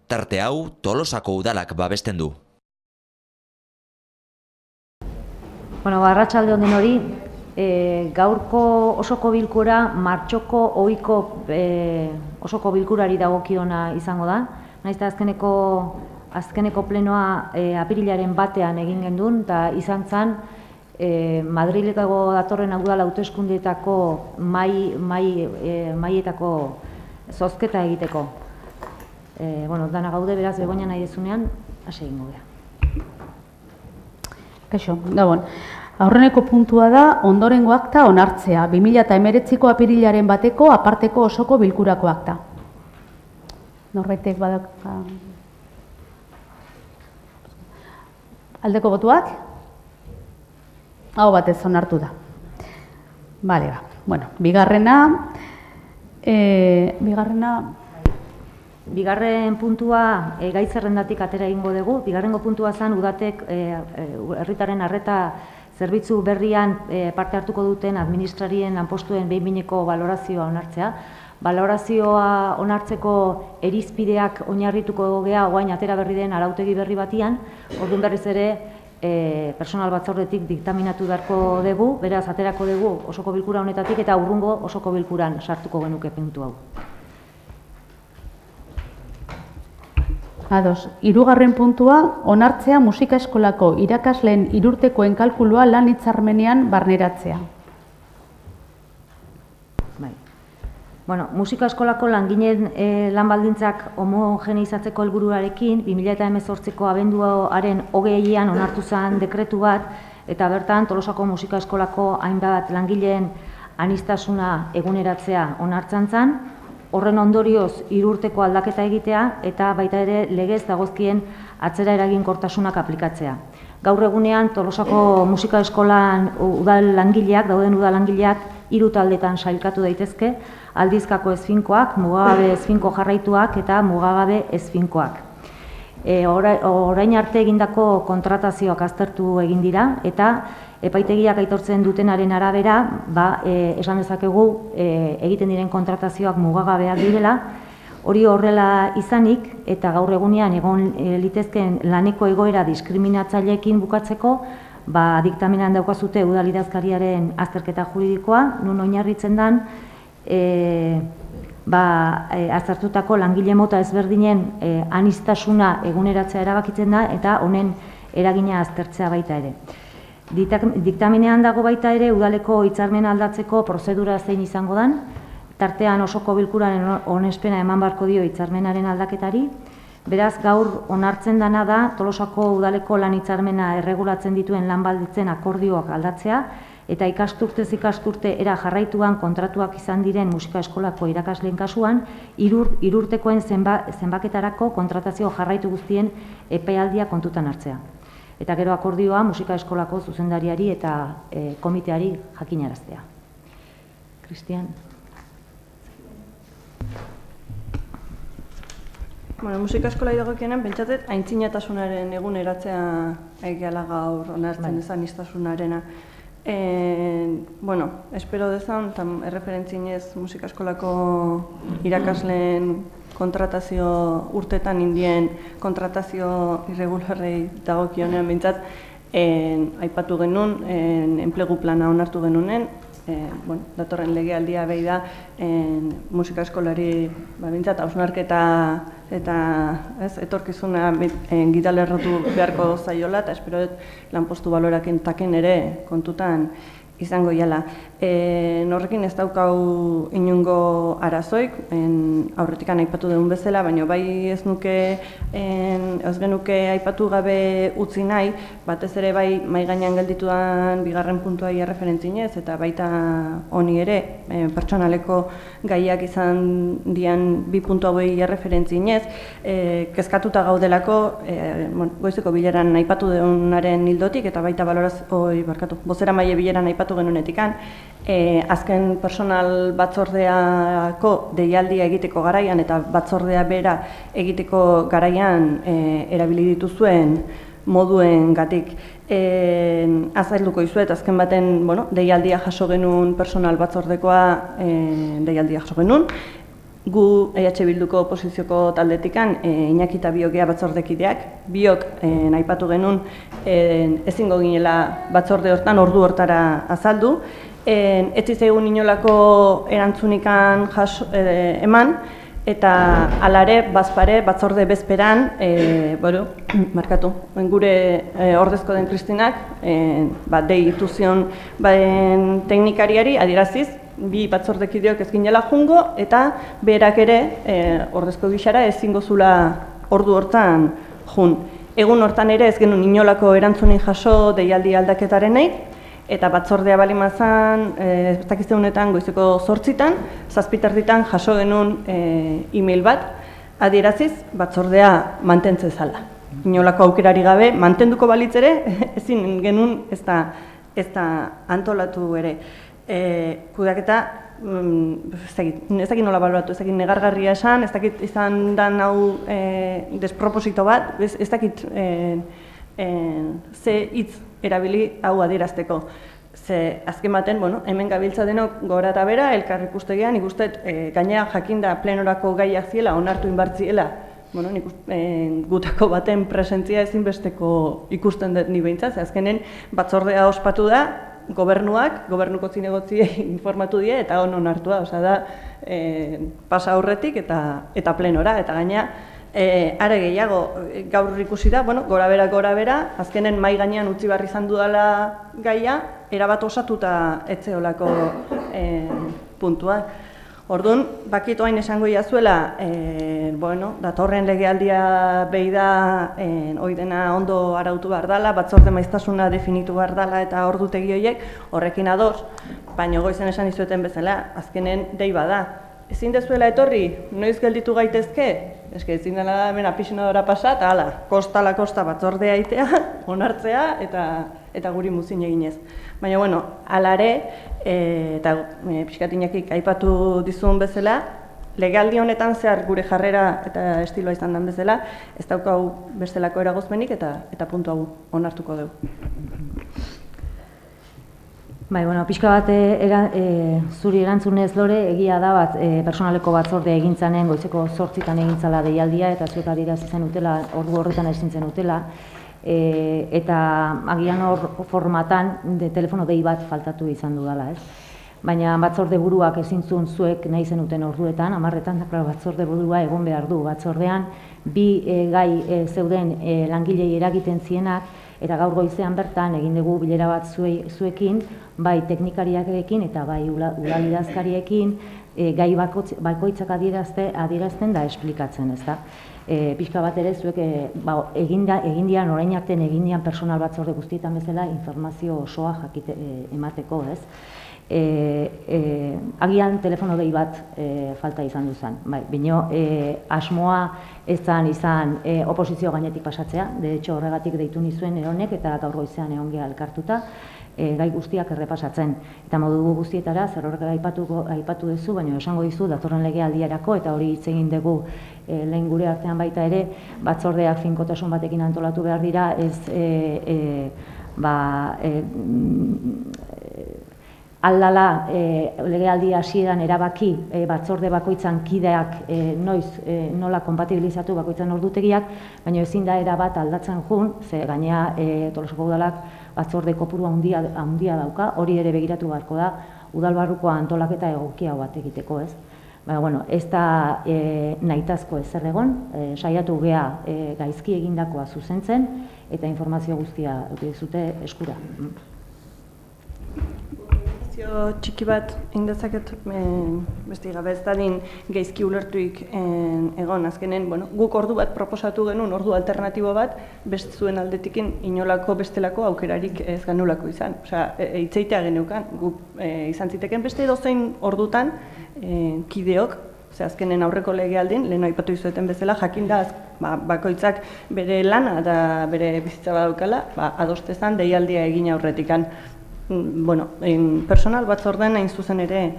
Tarte hau Tolosako udalak babesten du. Arratsalde on denoi, gaurko osoko bilkura martxoko ohiko osoko bilkurari dagokiona izango da. Nahiz eta azkeneko plenoa apirilaren batean egin gendun, eta izan zen Madrileko datorren udal hauteskundeetako maietako zozketa egiteko. Dana gaude, beraz, Begoña nahi dezunean, hasi egingo gara. Kaixo, gabon. Aurreneko puntua da ondorengo akta onartzea, 2019ko apirilaren bateko aparteko osoko bilkurako akta. Norbaitek badak... Aldeko botuak? Hau batez onartu da. Bale, ba. Bueno, Bigarren puntua gai zerrendatik atera egingo dugu. Bigarrengo puntua zen udatek herritarren arreta zerbitzu berrian parte hartuko duten administrarien lanpostuen behin-behineko balorazioa onartzea. Balorazioa onartzeko irizpideak oinarrituko gea orain atera berri den arautegi berri batian, orduan berriz ere personal batzordetik diktaminatu beharko dugu, beraz aterako dugu osoko bilkura honetatik eta hurrengo osoko bilkuran sartuko genuke puntu hau. Ados, hirugarren puntua, onartzea musika eskolako irakasleen irurtekoen kalkulua lan hitzarmenean barneratzea. Musika eskolako langileen lan baldintzak homogeneizatzeko helburuarekin 2018ko abenduaren 20an onartu zen dekretu bat, eta bertan Tolosako musika eskolako hainbat langileen aniztasuna eguneratzea onartzen zen. Horren ondorioz hirurteko aldaketa egitea eta baita ere legez dagozkien atzera eraginkortasunak aplikatzea. Gaur egunean Tolosako musika eskolan dauden udal langileak 3 taldetan sailkatu daitezke, aldizkako ezfinkoak, mugagabe ezfinko jarraituak eta mugagabe ezfinkoak. Orain arte egindako kontratazioak aztertu egin dira eta epaitegiak aitortzen dutenaren arabera, esan dezakegu egiten diren kontratazioak mugagabeak direla. Hori horrela izanik eta gaur egunean egon litezkeen laneko egoera diskriminatzaileekin bukatzeko, diktamenean daukazute udal idazkariaren azterketa juridikoa, nun oinarritzen den aztertutako langile mota ezberdinen aniztasuna eguneratzea erabakitzen da eta honen eragina aztertzea baita ere. Diktamenean dago baita ere udaleko hitzarmena aldatzeko prozedura zein izango den, tartean osoko bilkuraren onespena eman beharko dio hitzarmenaren aldaketari. Beraz, gaur onartzen dena da Tolosako udaleko lan hitzarmena erregulatzen dituen lan baldintzen akordioak aldatzea eta ikasturtez ikasturte era jarraituan kontratuak izan diren musika eskolako irakasleen kasuan, hirurtekoen zenbaketarako kontratazio jarraitu guztien epealdia kontutan hartzea. Eta gero akordioa musika eskolako zuzendariari eta komiteari jakinaraztea. Cristian. Musika eskolai dagokienean, pentsatet, aintzinatasunaren eguneratzea egiala gaur onartzen ez aniztasunarena. Espero dezan, erreferentzinez musika eskolako irakasleen kontratazio urtetan indien kontratazio irregularrei dagokionean bintzat aipatu genuen, enplegu plana onartu genunen, datorren legealdia behi da musika eskolari bintzat hausnarketa eta etorkizuna gidalerrotu beharko zaiola eta espero dut lanpostu baloraken taken ere kontutan izango iala. Horrekin ez daukau inungo arazoik, aurretikan aipatu dugun bezala, baina bai ez genuke aipatu gabe utzi nahi, batez ere bai mai gainean geldituan bigarren puntuai erreferentzinez, eta baita honi ere pertsonaleko gaiak izan dian 2 puntu hauei erreferentzinez, kezkatuta gaudelako goizeko bileran aipatu dugunaren hildotik, eta baita bozera maile bileran aipatu genunetikan, azken personal batzordeako deialdia egiteko garaian eta batzordea bera egiteko garaian erabili dituzuen moduen gatik. Azalduko izuet, azken baten deialdia jaso genuen personal batzordekoa deialdia jaso genuen, gu EH Bilduko oposizioko taldetikan Iñaki eta Biok gea batzordekideak, Biok aipatu genuen ezingo ginela batzorde hortan ordu hortara azaldu, ez zitzaigun inolako erantzunikan eman, eta alare, bazpare, batzorde bezperan, gure ordezko den Kristinak, deitu zion teknikariari adieraziz, bi batzordekideok ez ginela jungo, eta berak ere ordezko gixara ezingo zula ordu hortan jun. Egun hortan ere ez genuen inolako erantzunin jaso deialdi aldaketarenei, eta batzordea bali mazan, ez dakizteunetan goizeko 8:00, 7:00 jaso genuen e-mail bat, adieraziz batzordea mantentzen zala. Inolako aukerari gabe, mantenduko balitz ere, ezin genuen ez da antolatu ere. Kudeaketa, ez dakit nola baloratu, ez dakit negargarria esan, ez dakit izan dan hau desproposito bat, ez dakit ze hitz erabili hau adierazteko. Ze azken baten, hemen gabiltza denok gora eta bera, elkar ikustegean, ikustet gainera jakinda plenorako gaiak ziela, onartu inbartziela, gutako baten presentzia ezinbesteko ikusten dut ni behintzat, azkenen batzordea ospatu da, gobernuko zinegotziei informatu die eta onartu da, da pasa aurretik eta plenora, eta gaina are gehiago gaur ikusi da, gora bera, azkenen mai gainean utzi barri izan dudala gaia, erabat osatuta etzeolako puntua. Orduan, bakit oain esango iazuela, datorren legealdia behi da, hoi dena ondo arautu behar dela, batzorde maiztasuna definitu behar dela eta ordutegi horiek horrekin ados, baina goizen esan izueten bezala, azkenen dei bada. Ezin dezuela etorri, noiz gelditu gaitezke? Eske ezin dela da hemen apisinadora pasa, eta hala, kostala kosta batzordea itea, onartzea eta guri muzin eginez. Baina, alare, eta pixkatinakik aipatu dizun bezala, legaldi honetan zehar gure jarrera eta estiloa izan den bezala, ez daukau bestelako eragozmenik eta puntu hau onartuko dugu. Pixka bat zuri erantzunez Lore, egia da bat personaleko batzordea egintzanen goizeko 8:00 egintzala deialdia eta zuek adierazi zen utela, ordu horretan ezin zen utela, eta agian hor formatan telefono dei bat faltatu izan dudala, ez? Baina batzorde buruak ezintzun zuek nahi zenuten orduetan, 10:00 batzorde burua egon behar du batzordean, bi gai zeuden langilei eragiten zienak, eta gaur goizean bertan egin dugu bilera bat zuekin, bai teknikariarekin eta bai udalidazkariekin, gai bakoitzak adierazten da esplikatzen, ez da. Pixka bat ere zuek egindian, orain artean egindian personal batzorde guztietan bezala informazio osoa emateko, ez. Agian telefono dei bat falta izan duzan. Bino, asmoa ez izan oposizio gainetik pasatzea, de hecho horregatik deitu nizuen eronek eta gaur goizean egon geha elkartuta, gai guztiak errepasatzen. Eta modu guztietara, zer horrek aipatu duzu, baina esango dizu datorren legealdiarako, eta hori hitz egin dugu lehen gure artean baita ere, batzordeak finkotasun batekin antolatu behar dira, ez aldala legealdi hasieran erabaki batzorde bakoitzan kideak nola konpatibilizatu bakoitzan ordutegiak, baina ezin da erabat aldatzen jun, ze gainea Tolosako udalak batzorde kopuru handia dauka, hori ere begiratu beharko da, udalbarruko antolaketa egokia bat egiteko, ez? Baina, ez da nahitazko ezer egon, saiatu gea gaizki egindakoa zuzentzen, eta informazio guztia zute eskura. Txiki bat indezaket beste gabe ez dadin gaizki ulertuik egon azkenen, guk ordu bat proposatu genuen, ordu alternatibo bat, beste zuen aldetikin inolako bestelako aukerarik ez ganulako izan. Hitzeitea geneukan, guk izan ziteken beste edozein ordutan kideok, azkenen aurreko legealdin, lehen aipatu izueten bezala, jakinda bakoitzak bere lana eta bere bizitza badaukala, adostezan deialdia egin aurretikan. bueno, personal batzorden hain zuzen ere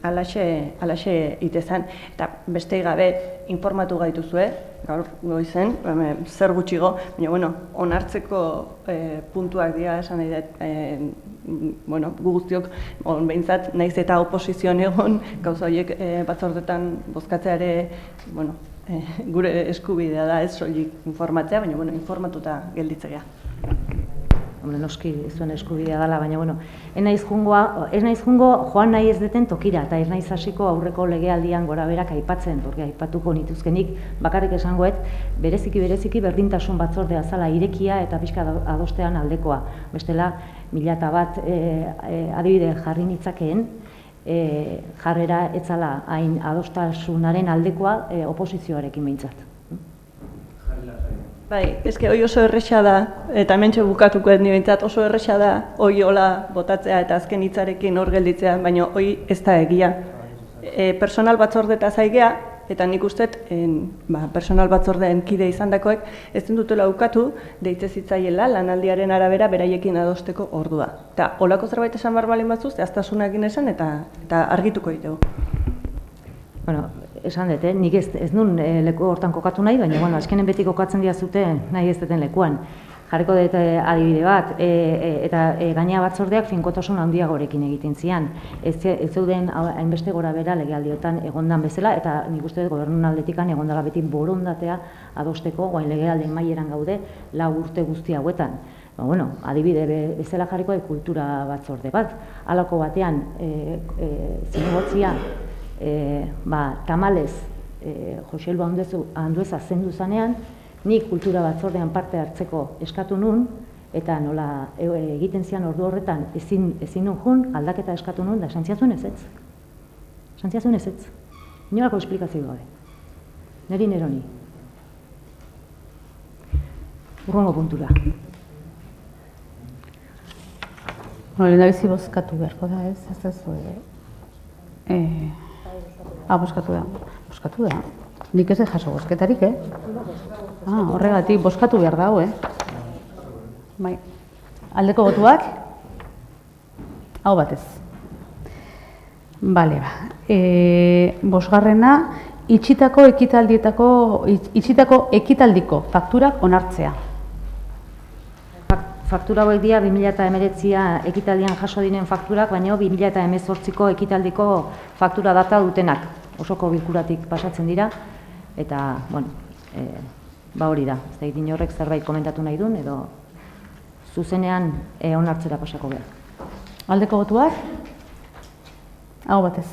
alaxe itezan, eta beste gabe informatu gaituzue, gaur goizen, zer gutxigo, baina, bueno, onartzeko puntuak dira, esan nahi dut, bueno, gu guztiok, behintzat, naiz eta oposizioan egon, gauza horiek batzordetan bozkatzea ere, bueno, gure eskubidea da ez soilik informatzea, baina, bueno, informatuta gelditzea. Hombre, noski zuen eskubidea dela, baina, bueno, ez naiz jungo joan nahi ez deten tokira, eta ez naiz hasiko aurreko legealdian gora berak aipatzen, porque aipatuko nituzkenik, bakarrik esangoet, bereziki berdintasun batzordea zala irekia eta pixka adostean aldekoa. Bestela, 1001 adibide jarri nitzakeen, jarrera etzala hain adostasunaren aldekoa oposizioarekin behintzat. Bai, eske hoi oso erresa da, eta hementxe bukatuko ez nibentzat oso erresa da hoi hola botatzea eta azken hitzarekin hor gelditzea, baina hoi ez da egia. Personal batzordeta zaigea, eta nik ustet personal batzordeen kide izandakoek ez dutela ukatu deitze zitzaiela lanaldiaren arabera beraiekin adosteko ordua. Eta holako zerbait esan barbalin batzuz, zehaztasunakin esan eta argituko ditugu. Bueno, esan dut, nik ez nun leku hortan kokatu nahi, baina, bueno, azkenen beti kokatzen dira zuten nahi ez duten lekuan. Jarriko dut adibide bat, eta gainea batzordeak finkotasun handiagorekin egiten zian. Ez zeuden hainbeste gora bera legealdiotan egondan bezala, eta nik uste dut gobernun aldetikan egondala beti borondatea adosteko, guain legealde maieran gaude, 4 urte guzti hauetan. Bueno, adibide bezala jarriko kultura batzorde bat. Halako batean, zinegotzia, tamalez Joselba Andueza zendu zanean, nik kultura batzordean parte hartzeko eskatu nun, eta nola egiten zian ordu horretan ezin nun jun, aldaketa eskatu nun, da santziazun ezetz. Santziazun ezetz. Inolako esplikazio gabe. Neri neroni. Urrongo puntura. Lehendabizi bozkatu beharko da, ez? Ez ez bozkatu da. Bozkatu da. Nik ez jaso bozketarik, horregatik, bozkatu behar dago, Bai. Aldeko botuak? Hau batez. Bale, bosgarrena, itxitako ekitaldiko fakturak onartzea. Faktura hauek dira 2019 ekitaldian jaso diren fakturak, baina 2018ko ekitaldiko faktura data dutenak. Osoko bilkuratik pasatzen dira, eta, bueno, hori da. Ez da, inorrek zerbait komentatu nahi duen, edo zuzenean onartzera pasako behar. Aldeko botuak? Hau batez.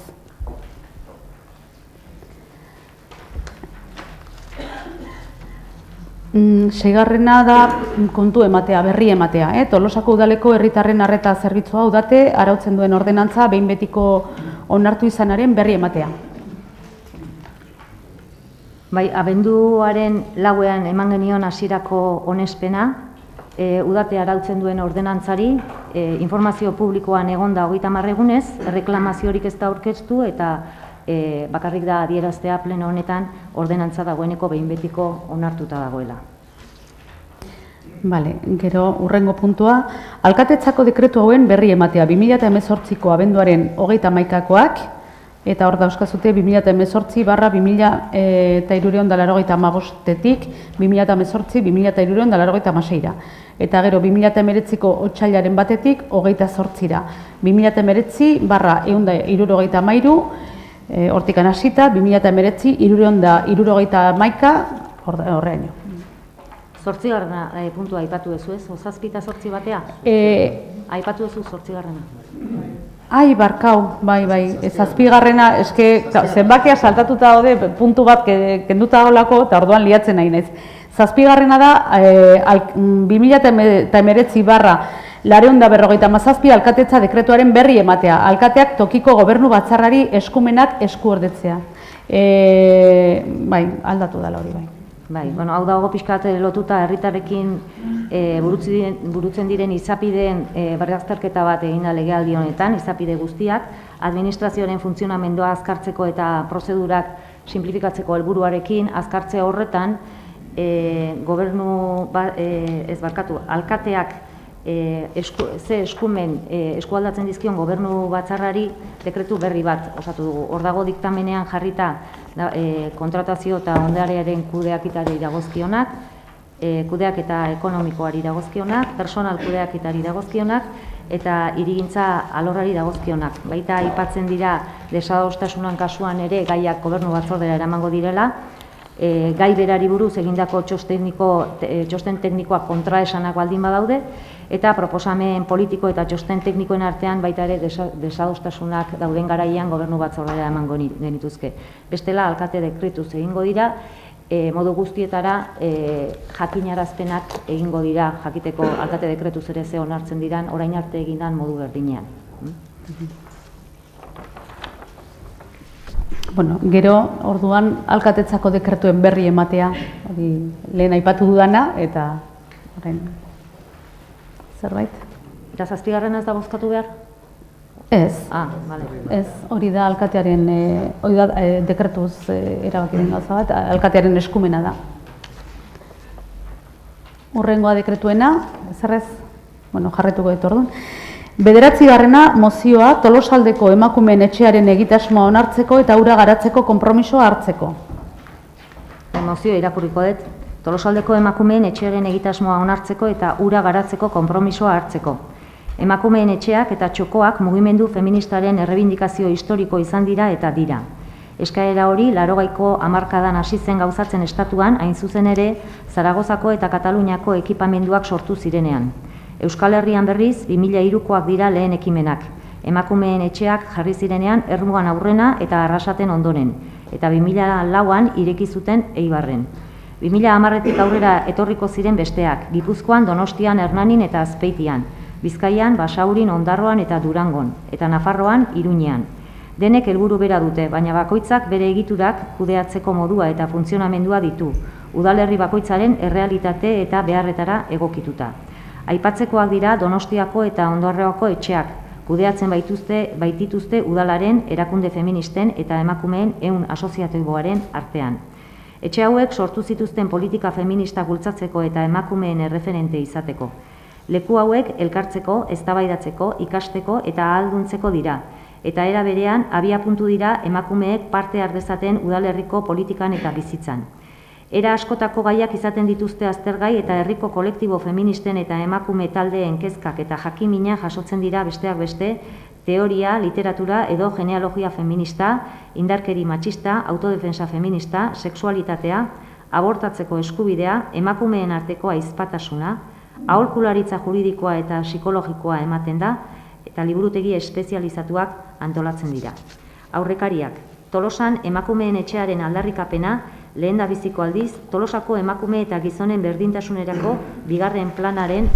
Seigarrena da kontu ematea, berri ematea. Tolosako udaleko herritarren arreta zerbitzua udate arautzen duen ordenantza behin betiko onartu izanaren berri ematea. Bai, abenduaren 4ean eman genion hasierako onespena, udate arautzen duen ordenantzari, informazio publikoan egonda 30 egunez, erreklamaziorik ez da aurkeztu eta bakarrik da adieraztea pleno honetan ordenantza dagoeneko behin betiko onartuta dagoela. Bale, gero urrengo puntua, alkatetzako dekretu hauen berri ematea 2018ko abenduaren 31koak, eta hor dauzkazute 2018-2385-etik 2018-2386-ra. Eta gero 2019ko otsailaren batetik 28-ra. 2019-163 hortikan hasita, 2019-361 horreaino. 8. puntua aipatu duzu ez? 7 eta 8 batea? Aipatu duzu 8. Ai, barkau, bai, 7. eske, zenbakia saltatuta daude, puntu bat kenduta dagoelako, eta orduan liatzen nahi naiz. 7. da, 2019-257 alkatetza dekretuaren berri ematea. Alkateak tokiko gobernu batzarrari eskumenak eskuordetzea. Bai, aldatu dela hori, bai. Bai, bueno, hau dago pixkat lotuta herritarrekin burutzen diren izapideen berrazterketa bat eginda legealdi honetan, izapide guztiak, administrazioaren funtzionamendua azkartzeko eta prozedurak simplifikatzeko helburuarekin, azkartze horretan alkateak ze eskumen eskualdatzen dizkion gobernu batzarrari dekretu berri bat osatu dugu. Hor dago diktamenean jarrita kontratazio eta ondarearen kudeaketari dagozkionak, kudeaketa ekonomikoari dagozkionak, personal kudeaketari dagozkionak, eta hirigintza alorrari dagozkionak. Baita aipatzen dira desadostasunan kasuan ere gaiak gobernu batzordera eramango direla, gai berari buruz egindako txosten teknikoak kontraesanak baldin badaude, eta proposamen politiko eta txosten teknikoen artean baita ere desadostasunak dauden garaian gobernu batzordera emango genituzke. Bestela, alkate dekretuz egingo dira, modu guztietara jakinarazpenak egingo dira, jakiteko alkate dekretuz ere ze onartzen diran, orain arte egindan modu berdinean. Bueno, gero, orduan, alkatetzako dekretuen berri ematea, lehen aipatu dudana, eta zerbait? Eta 7. ez da bozkatu behar? Ez. Bale. Ez, hori da alkatearen, hori da dekretuz erabaki den gauza bat, alkatearen eskumena da. Hurrengoa dekretuena, zerrez, jarretuko dut orduan. 9. mozioa Tolosaldeko emakumeen etxearen egitasmoa onartzeko eta hura garatzeko konpromisoa hartzeko. Mozioa irakurriko dut. Tolosaldeko emakumeen etxearen egitasmoa onartzeko eta hura garatzeko konpromisoa hartzeko. Emakumeen etxeak eta txokoak mugimendu feministaren errebindikazio historiko izan dira eta dira. Eskaera hori 80ko hamarkadan hasi zen gauzatzen estatuan, hain zuzen ere, Zaragozako eta Kataluniako ekipamenduak sortu zirenean. Euskal Herrian berriz, 2003koak dira lehen ekimenak. Emakumeen etxeak jarri zirenean Ermuan aurrena eta Arrasaten ondoren, eta 2004an ireki zuten Eibarren. 2010tik aurrera etorriko ziren besteak, Gipuzkoan, Donostian, Hernanin eta Azpeitian, Bizkaian, Basaurin, Ondarroan eta Durangon, eta Nafarroan, Iruñean. Denek helburu bera dute, baina bakoitzak bere egiturak kudeatzeko modua eta funtzionamendua ditu, udalerri bakoitzaren errealitate eta beharretara egokituta. Aipatzekoak dira Donostiako eta Ondarroako etxeak, kudeatzen baitituzte udalaren, erakunde feministen eta emakumeen ehun asoziatiboaren artean. Etxe hauek sortu zituzten politika feminista bultzatzeko eta emakumeen erreferente izateko. Leku hauek elkartzeko, eztabaidatzeko, ikasteko eta ahalduntzeko dira, eta era berean abiapuntu dira emakumeek parte har dezaten udalerriko politikan eta bizitzan. Era askotako gaiak izaten dituzte aztergai eta herriko kolektibo feministen eta emakume taldeen kezkak eta jakimina jasotzen dira besteak beste, teoria, literatura edo genealogia feminista, indarkeri matxista, autodefensa feminista, sexualitatea, abortatzeko eskubidea, emakumeen arteko aizpatasuna, aholkularitza juridikoa eta psikologikoa ematen da, eta liburutegi espezializatuak antolatzen dira. Aurrekariak, Tolosan emakumeen etxearen aldarrikapena, lehendabiziko aldiz, Tolosako emakume eta gizonen berdintasunerako 2. planaren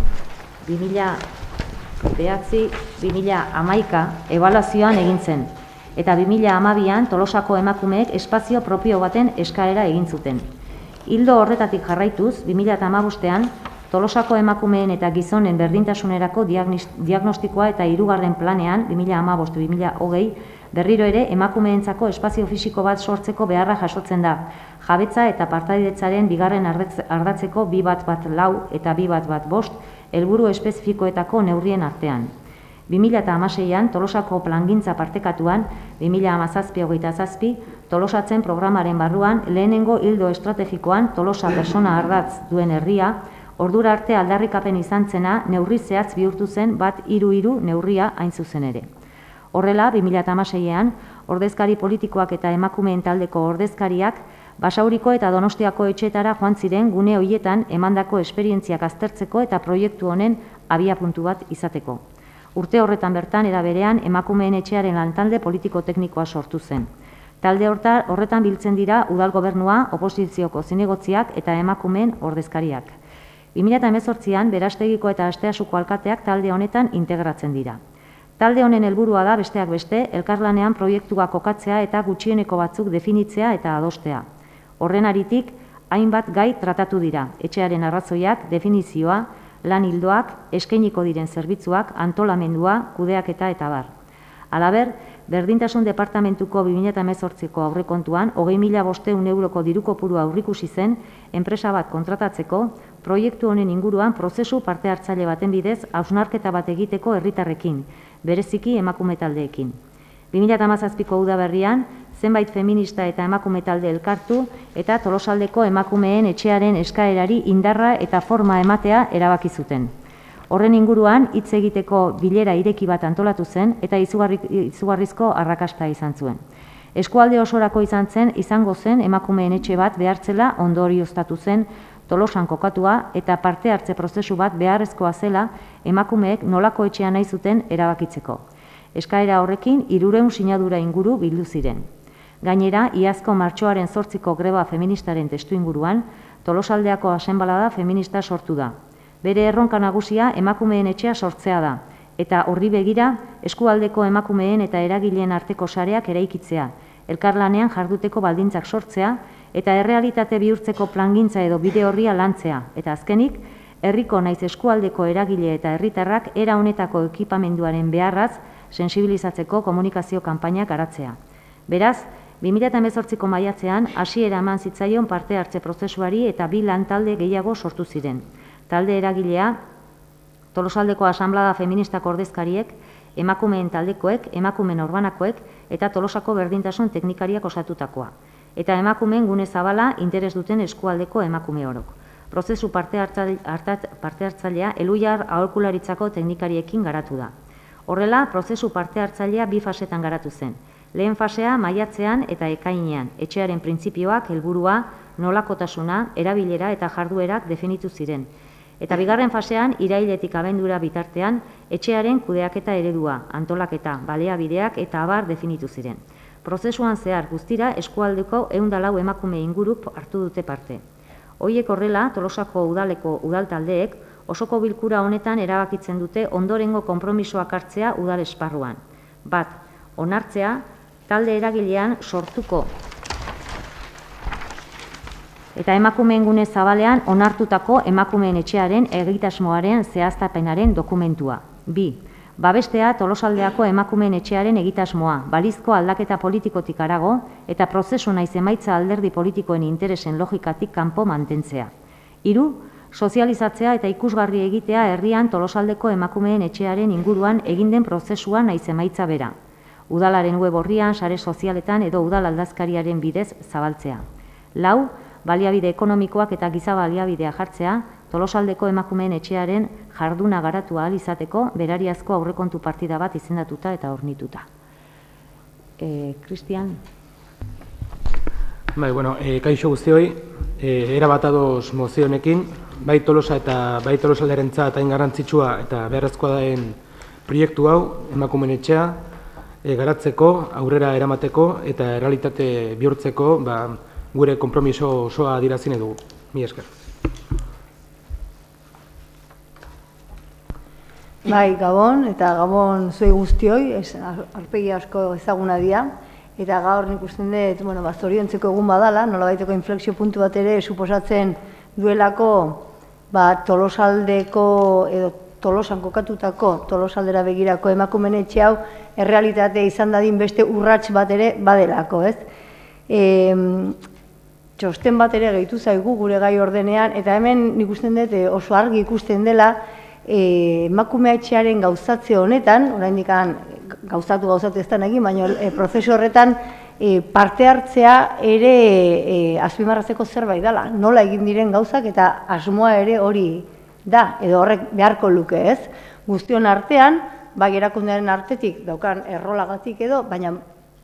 2009-2011 ebaluazioan egin zen, eta 2012an Tolosako emakumeek espazio propio baten eskaera egin zuten. Ildo horretatik jarraituz, 2015ean Tolosako emakumeen eta gizonen berdintasunerako diagnostikoa eta 3. planean 2015-2020 berriro ere emakumeentzako espazio fisiko bat sortzeko beharra jasotzen da, jabetza eta partaidetzaren 2. ardatzeko 214 eta 215 helburu espezifikoetako neurrien artean. 2016an Tolosako plangintza partekatuan, 2017-2027 Tolosatzen programaren barruan lehenengo ildo estrategikoan Tolosa persona ardatz duen herria, ordura arte aldarrikapen izan zena neurri zehatz bihurtu zen 133 neurria hain zuzen ere. Horrela, 2016an, ordezkari politikoak eta emakumeen taldeko ordezkariak Basauriko eta Donostiako etxeetara joan ziren gune horietan emandako esperientziak aztertzeko eta proiektu honen abiapuntu bat izateko. Urte horretan bertan era berean emakumeen etxearen lantalde politiko-teknikoa sortu zen. Talde horretan biltzen dira udal gobernua, oposizioko zinegotziak eta emakumeen ordezkariak. 2018an Berastegiko eta Asteasuko alkateak talde honetan integratzen dira. Talde honen helburua da besteak beste, elkarlanean proiektua kokatzea eta gutxieneko batzuk definitzea eta adostea. Horren aritik, hainbat gai tratatu dira, etxearen arrazoiak, definizioa, lan ildoak, eskainiko diren zerbitzuak, antolamendua, kudeaketa eta bar. Halaber, Berdintasun Departamentuko 2018ko aurrekontuan 20.500 euroko diru kopuru aurrikusi zen enpresa bat kontratatzeko, proiektu honen inguruan prozesu parte hartzaile baten bidez hausnarketa bat egiteko herritarrekin, bereziki emakume taldeekin. 2017ko udaberrian, zenbait feminista eta emakume talde elkartu eta Tolosaldeko emakumeen etxearen eskaerari indarra eta forma ematea erabaki zuten. Horren inguruan, hitz egiteko bilera ireki bat antolatu zen eta izugarrizko arrakasta izan zuen. Eskualde osorako izango zen emakumeen etxe bat behartzela ondorioztatu zen Tolosan kokatua eta parte hartze prozesu bat beharrezkoa zela emakumeek nolako etxea nahi zuten erabakitzeko. Eskaera horrekin 300 sinadura inguru bildu ziren. Gainera, iazko martxoaren 8ko greba feministaren testu inguruan, Tolosaldeako asenbalada feminista sortu da. Bere erronka nagusia emakumeen etxea sortzea da, eta horri begira eskualdeko emakumeen eta eragileen arteko sareak eraikitzea, elkarlanean jarduteko baldintzak sortzea, eta errealitate bihurtzeko plangintza edo bide horria lantzea, eta azkenik, herriko naiz eskualdeko eragile eta herritarrak era honetako ekipamenduaren beharraz sensibilizatzeko komunikazio kanpainak garatzea. Beraz, 2018ko maiatzean hasiera eman zitzaion parte hartze prozesuari eta 2 lantalde gehiago sortu ziren. Talde eragilea, Tolosaldeko asanblada feministako ordezkariek, emakumeen taldekoek, emakumeen orbanakoek eta Tolosako berdintasun teknikariak osatutakoa. Eta emakumeen gune zabala interes duten eskualdeko emakume orok. Prozesu parte hartzailea Elhuyar aholkularitzako teknikariekin garatu da. Horrela, prozesu parte hartzailea 2 fasetan garatu zen. Lehen fasea maiatzean eta ekainean, etxearen printzipioak, helburua, nolakotasuna, erabilera eta jarduerak definitu ziren. Eta bigarren fasean, irailetik abendura bitartean, etxearen kudeaketa eredua, antolaketa, baliabideak eta abar definitu ziren. Prozesuan zehar guztira eskualdeko 104 emakume ingurup hartu dute parte. Hoiek horrela, Tolosako udaleko udaltaldeek osoko bilkura honetan erabakitzen dute ondorengo konpromisoak hartzea udal esparruan. Bat, onartzea, talde eragilean sortuko eta emakumeen gune zabalean onartutako emakumeen etxearen egitasmoaren zehaztapenaren dokumentua. 2. Babestea Tolosaldeako emakumeen etxearen egitasmoa, balizko aldaketa politikotik harago eta prozesu naiz emaitza alderdi politikoen interesen logikatik kanpo mantentzea. 3. Sozializatzea eta ikusgarri egitea herrian Tolosaldeko emakumeen etxearen inguruan egin den prozesua naiz emaitza bera. Udalaren web orrian, sare sozialetan edo udal aldazkariaren bidez zabaltzea. 4. Baliabide ekonomikoak eta giza baliabidea jartzea, Tolosaldeko emakumeen etxearen jarduna garatu ahal izateko berariazko aurrekontu partida bat izendatuta eta hornituta. Cristian? Bai, bueno, kaixo guztioi, erabat ados mozionekin, bai Tolosa eta bai Tolosaldearentzat hain garrantzitsua eta beharrezkoa den proiektu hau, emakumeen etxea, garatzeko, aurrera eramateko eta errealitate bihurtzeko gure konpromiso osoa adierazten dugu. Mila esker. Bai, Gabon, eta Gabon zuei guztioi, aurpegi asko ezaguna dira, eta gaur nik usten dut, zoriontzeko egun badala, nolabaiteko inflexio puntu bat ere suposatzen duelako Tolosaldeko edo Tolosan kokatutako, Tolosaldera begirako emakumeen etxe hau errealitatea izan dadin beste urrats bat ere badelako, ez? Txosten bat ere gehitu zaigu gure gai ordenean, eta hemen nik usten dut oso argi ikusten dela emakumea etxearen gauzatze honetan, oraindik gauzatu ez da egin, baina prozesu horretan parte hartzea ere azpimarratzeko zerbait dela. Nola egin diren gauzak eta asmoa ere hori da, edo horrek beharko luke, ez? Guztion artean, bai erakundearen artetik daukan errolagatik edo, baina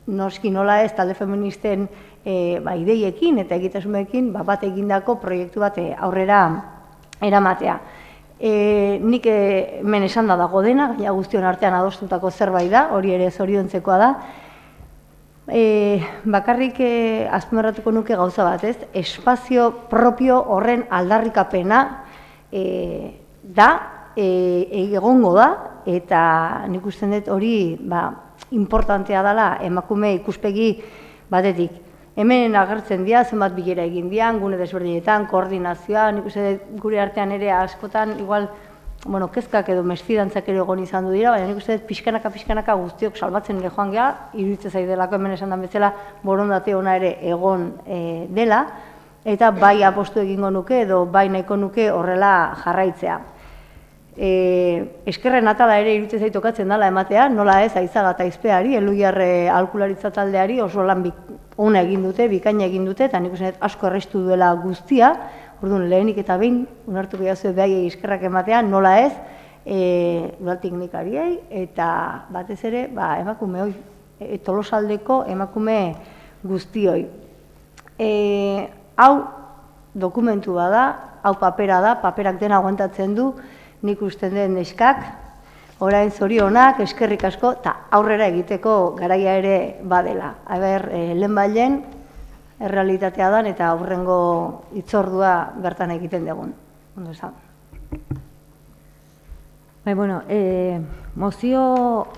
noski nola ez talde feministen ideiekin eta egitasunekin bat egindako proiektu bat aurrera eramatea. Nik hemen esan da dago dena, gaina guztion artean adostutako zerbait da, hori ere zoriontzekoa da. Bakarrik azpimarratuko nuke gauza bat, ez? Espazio propio horren aldarrikapena da, egongo da, eta nik usten dut hori importantea dela emakume ikuspegi batetik. Hemen agertzen dira, zenbat bilera egin dian, gune desberdinetan, koordinazioa, nik uste dut gure artean ere askotan, igual kezkak edo mesfidantzak ere egon izan du dira, baina nik uste dut pixkanaka guztiok salbatzen ere joan geha, iruditzen zaidelako hemen esan den bezala borondate ona ere egon dela, eta bai apostu egingo nuke edo bai nahiko nuke horrela jarraitzea. Eskerren atala ere iruditzen zait tokatzen dela ematea, nola ez Aizaga eta Aizpeari, Elhuyar aholkularitza taldeari oso lan ona egin dute, bikaina egin dute, eta nik uste dut asko errestu duela guztia. Orduan, lehenik eta behin, unartuko jazue behaiei eskerrak ematea, nola ez, udal teknikariei, eta batez ere, emakume hoi, Tolosaldeko emakume guztioi. Hau dokumentua da, hau papera da, paperak dena aguantatzen du, nik usten den neskak, orain zorionak, eskerrik asko, eta aurrera egiteko garaia ere badela. Lehen bailen, errealitatea dan eta aurrengo hitzordua bertan egiten dugun. Ondo esan. Mozio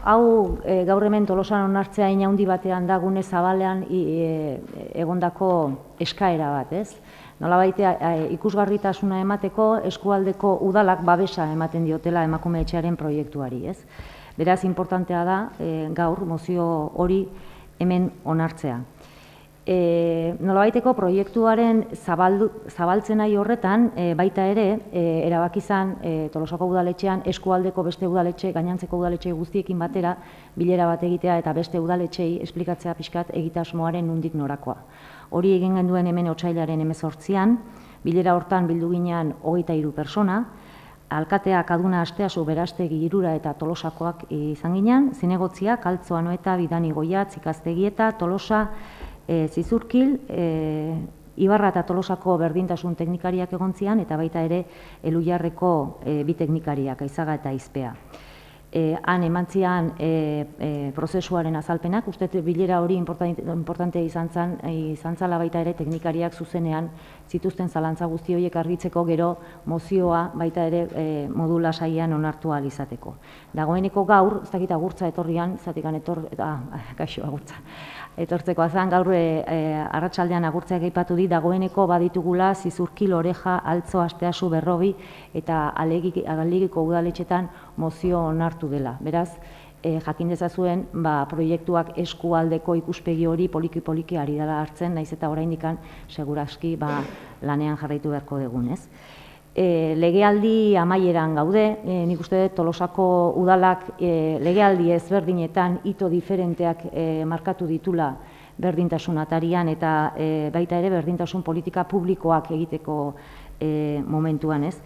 hau gaur hemen Tolosan onartzea inaundi batean da gune zabalean egondako eskaera bat, ez? Nolabait ikusgarritasuna emateko eskualdeko udalak babesa ematen diotela emakume etxearen proiektuari, ez? Beraz, importantea da gaur mozio hori hemen onartzea. Nolabaiteko proiektuaren zabaltzen nahi horretan, baita ere, erabaki izan Tolosako udaletxean eskualdeko beste udaletxe, gainantzeko udaletxe guztiekin batera, bilera bat egitea eta beste udaletxei esplikatzea pixkat egitasmoaren nondik norakoa. Hori egin genduen hemen otsailaren 18an, bilera hortan bildu ginean 23 pertsona, alkateak Aduna Asteasu, Berastegi, Irura eta Tolosakoak izan ginen, zinegotziak, Altzo Anoeta, Bidani Goiatz, Ikastegieta, Tolosa, Zizurkil, Ibarra eta Tolosako berdintasun teknikariak egon zian, eta baita ere Elhuyarreko bi teknikariak, Aizaga eta Aizpea. Han eman zian prozesuaren azalpenak, uste bilera hori importante izan zala baita ere teknikariak zuzenean zituzten zalantza guzti horiek argitzeko gero mozioa baita ere modu lasaian onartu ahal izateko. Dagoeneko gaur, ez dakit agurtza etorrian, zatikan etortzeko azan, gaur arratsaldean agurtzeak aipatu di, dagoeneko baditugula Zizurkil, Oreja, Altzo, Asteasu, Berrobi eta Alegiko udaletxetan mozio onartu dela. Beraz, jakin dezazuen proiektuak eskualdeko ikuspegi hori poliki-poliki ari dela hartzen, naiz eta oraindikan seguraski lanean jarraitu beharko dugun, ez? Legealdi amaieran gaude, nik uste Tolosako udalak legealdi ezberdinetan hito diferenteak markatu ditula berdintasun atarian eta baita ere berdintasun politika publikoak egiteko momentuan, ez?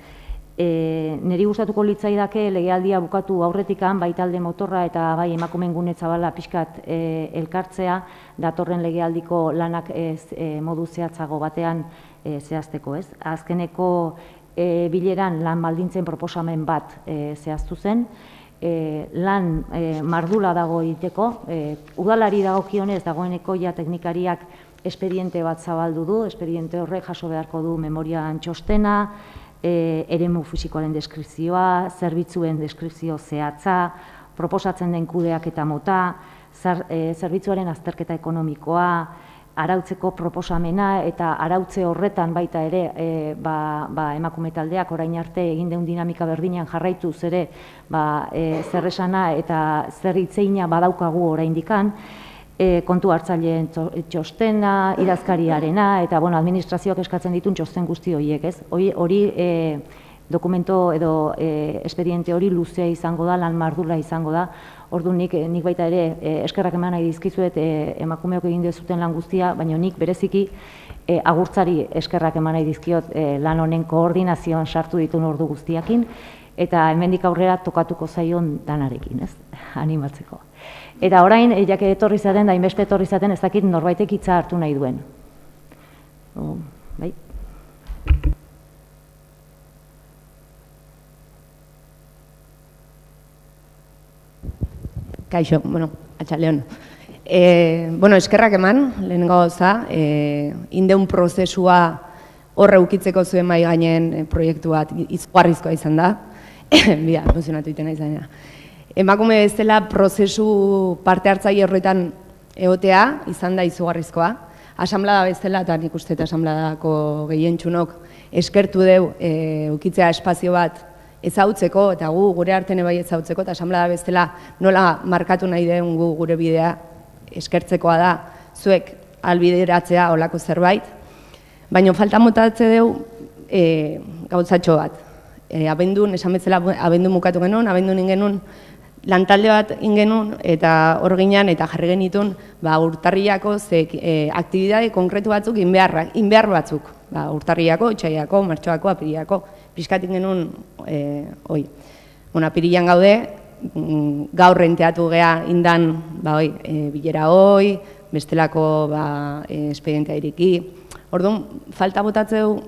Neri gustatuko litzaidake legealdia bukatu aurretikan, bai talde motorra eta bai emakumeen gune zabala pixkat elkartzea, datorren legealdiko lanak modu zehatzago batean zehazteko, ez? Azkeneko bileran lan baldintzen proposamen bat zehaztu zen, lan mardula dago egiteko, udalari dagokionez dagoeneko ja teknikariak espediente bat zabaldu du, espediente horrek jaso beharko du memorian txostena, eremu fisikoaren deskripzioa, zerbitzuen deskripzio zehatza, proposatzen den kudeak eta mota, zerbitzuaren azterketa ekonomikoa, arautzeko proposamena eta arautze horretan baita ere emakume taldeak orain arte egin den dinamika berdinean jarraituz ere zer esana eta zer hitzeina badaukagu oraindikan, kontu hartzaileen txostena, idazkariarena eta administrazioak eskatzen ditun txosten guzti horiek, ez? Hori dokumento edo espediente hori luzea izango da, lan mardula izango da. Orduan nik baita ere eskerrak eman nahi dizkizuet emakumeok egin dezuten lan guztia, baina nik bereziki agurtzari eskerrak eman nahi dizkiot lan honen koordinazioan sartu ditun ordu guztiakin, eta hemendik aurrera tokatuko zaion danarekin, ez? Animatzeko. Eta orain, jake etorri zaten, da inbeste etorri zaten, ez dakit norbaitek hitza hartu nahi duen. Bai? Kaixo, atxaleon. Eskerrak eman, lehenengo gauza, indeun prozesua horre ukitzeko zuen mai gainen proiektu bat izugarrizkoa izan da. Bida, emozionatu itena izan da. Emakume bezala prozesu parte hartzaile horretan egotea izan da izugarrizkoa. Asamblada bezala, eta nik uste eta asambladako gehientxunok eskertu deu ukitzea espazio bat ezautzeko, eta gu gure artene bai ezautzeko, eta asamblea bezala nola markatu nahi den gu gure bidea eskertzekoa da, zuek albideratzea olako zerbait, baina falta motatze dugu gauzatxo bat. Abendun, esan bezala abendun mukatu genuen, abendun ingenuen lantalde bat ingenuen, eta hor ginean eta jarri genitun urtarriako aktibidade konkretu batzuk inbehar batzuk. Urtarriako, otsailako, martxoako, apiriako, pixkatik genuen apirian gaude, gaur renteatu gea indan bilera hoi, bestelako espedientea iriki. Orduan, falta botatzeu,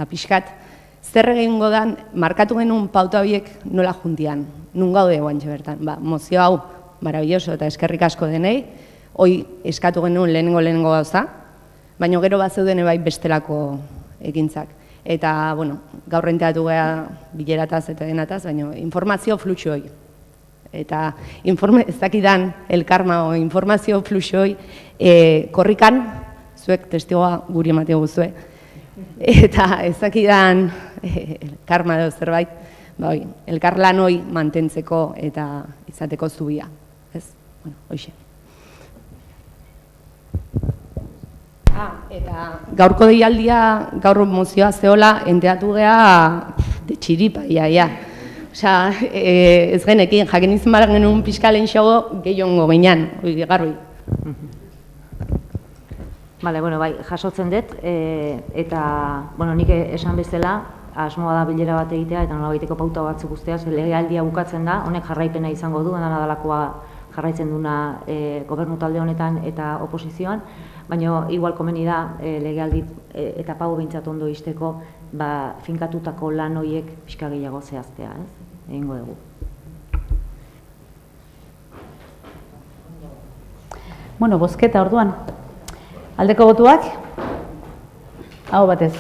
pixkat, zer egingo dan, markatu genuen pauta horiek nola juntian, nun gaude guantxe bertan. Mozio hau, maravilloso eta eskerrik asko denei, hoi eskatu genuen lehenengo gauza, baina gero bat zeuden bai bestelako ekintzak. Eta, gaur renteatu gea bilerataz eta denataz, baina informazio fluxu hoi. Eta ez dakidan elkarma o informazio fluxu hoi korrikan, zuek testigoa guri emateo guzue, eta ez dakidan elkarma edo zerbait, elkarlan hoi mantentzeko eta izateko zubia. Ez? Hoxe. Eta gaurko deialdia, gaur mozioa zehola, enteatu geha de txiripa, ia. Osa, ez genekin, jaken izan barak genuen pixkalen xago gehiongo gainan, garbi. Bai, jasotzen dut, eta, nik esan bezala, asmoa da bilera bat egitea, eta nolabaiteko pauta batzuk guztea, legealdia bukatzen da, honek jarraipena izango du, dana dalakoa jarraitzen duna gobernu talde honetan eta oposizioan, baina igual komeni da legealdi eta pau bintzat ondo izteko finkatutako lan horiek pixka gehiago zehaztea, egingo dugu. Bozketa orduan. Aldeko botuak? Hau batez.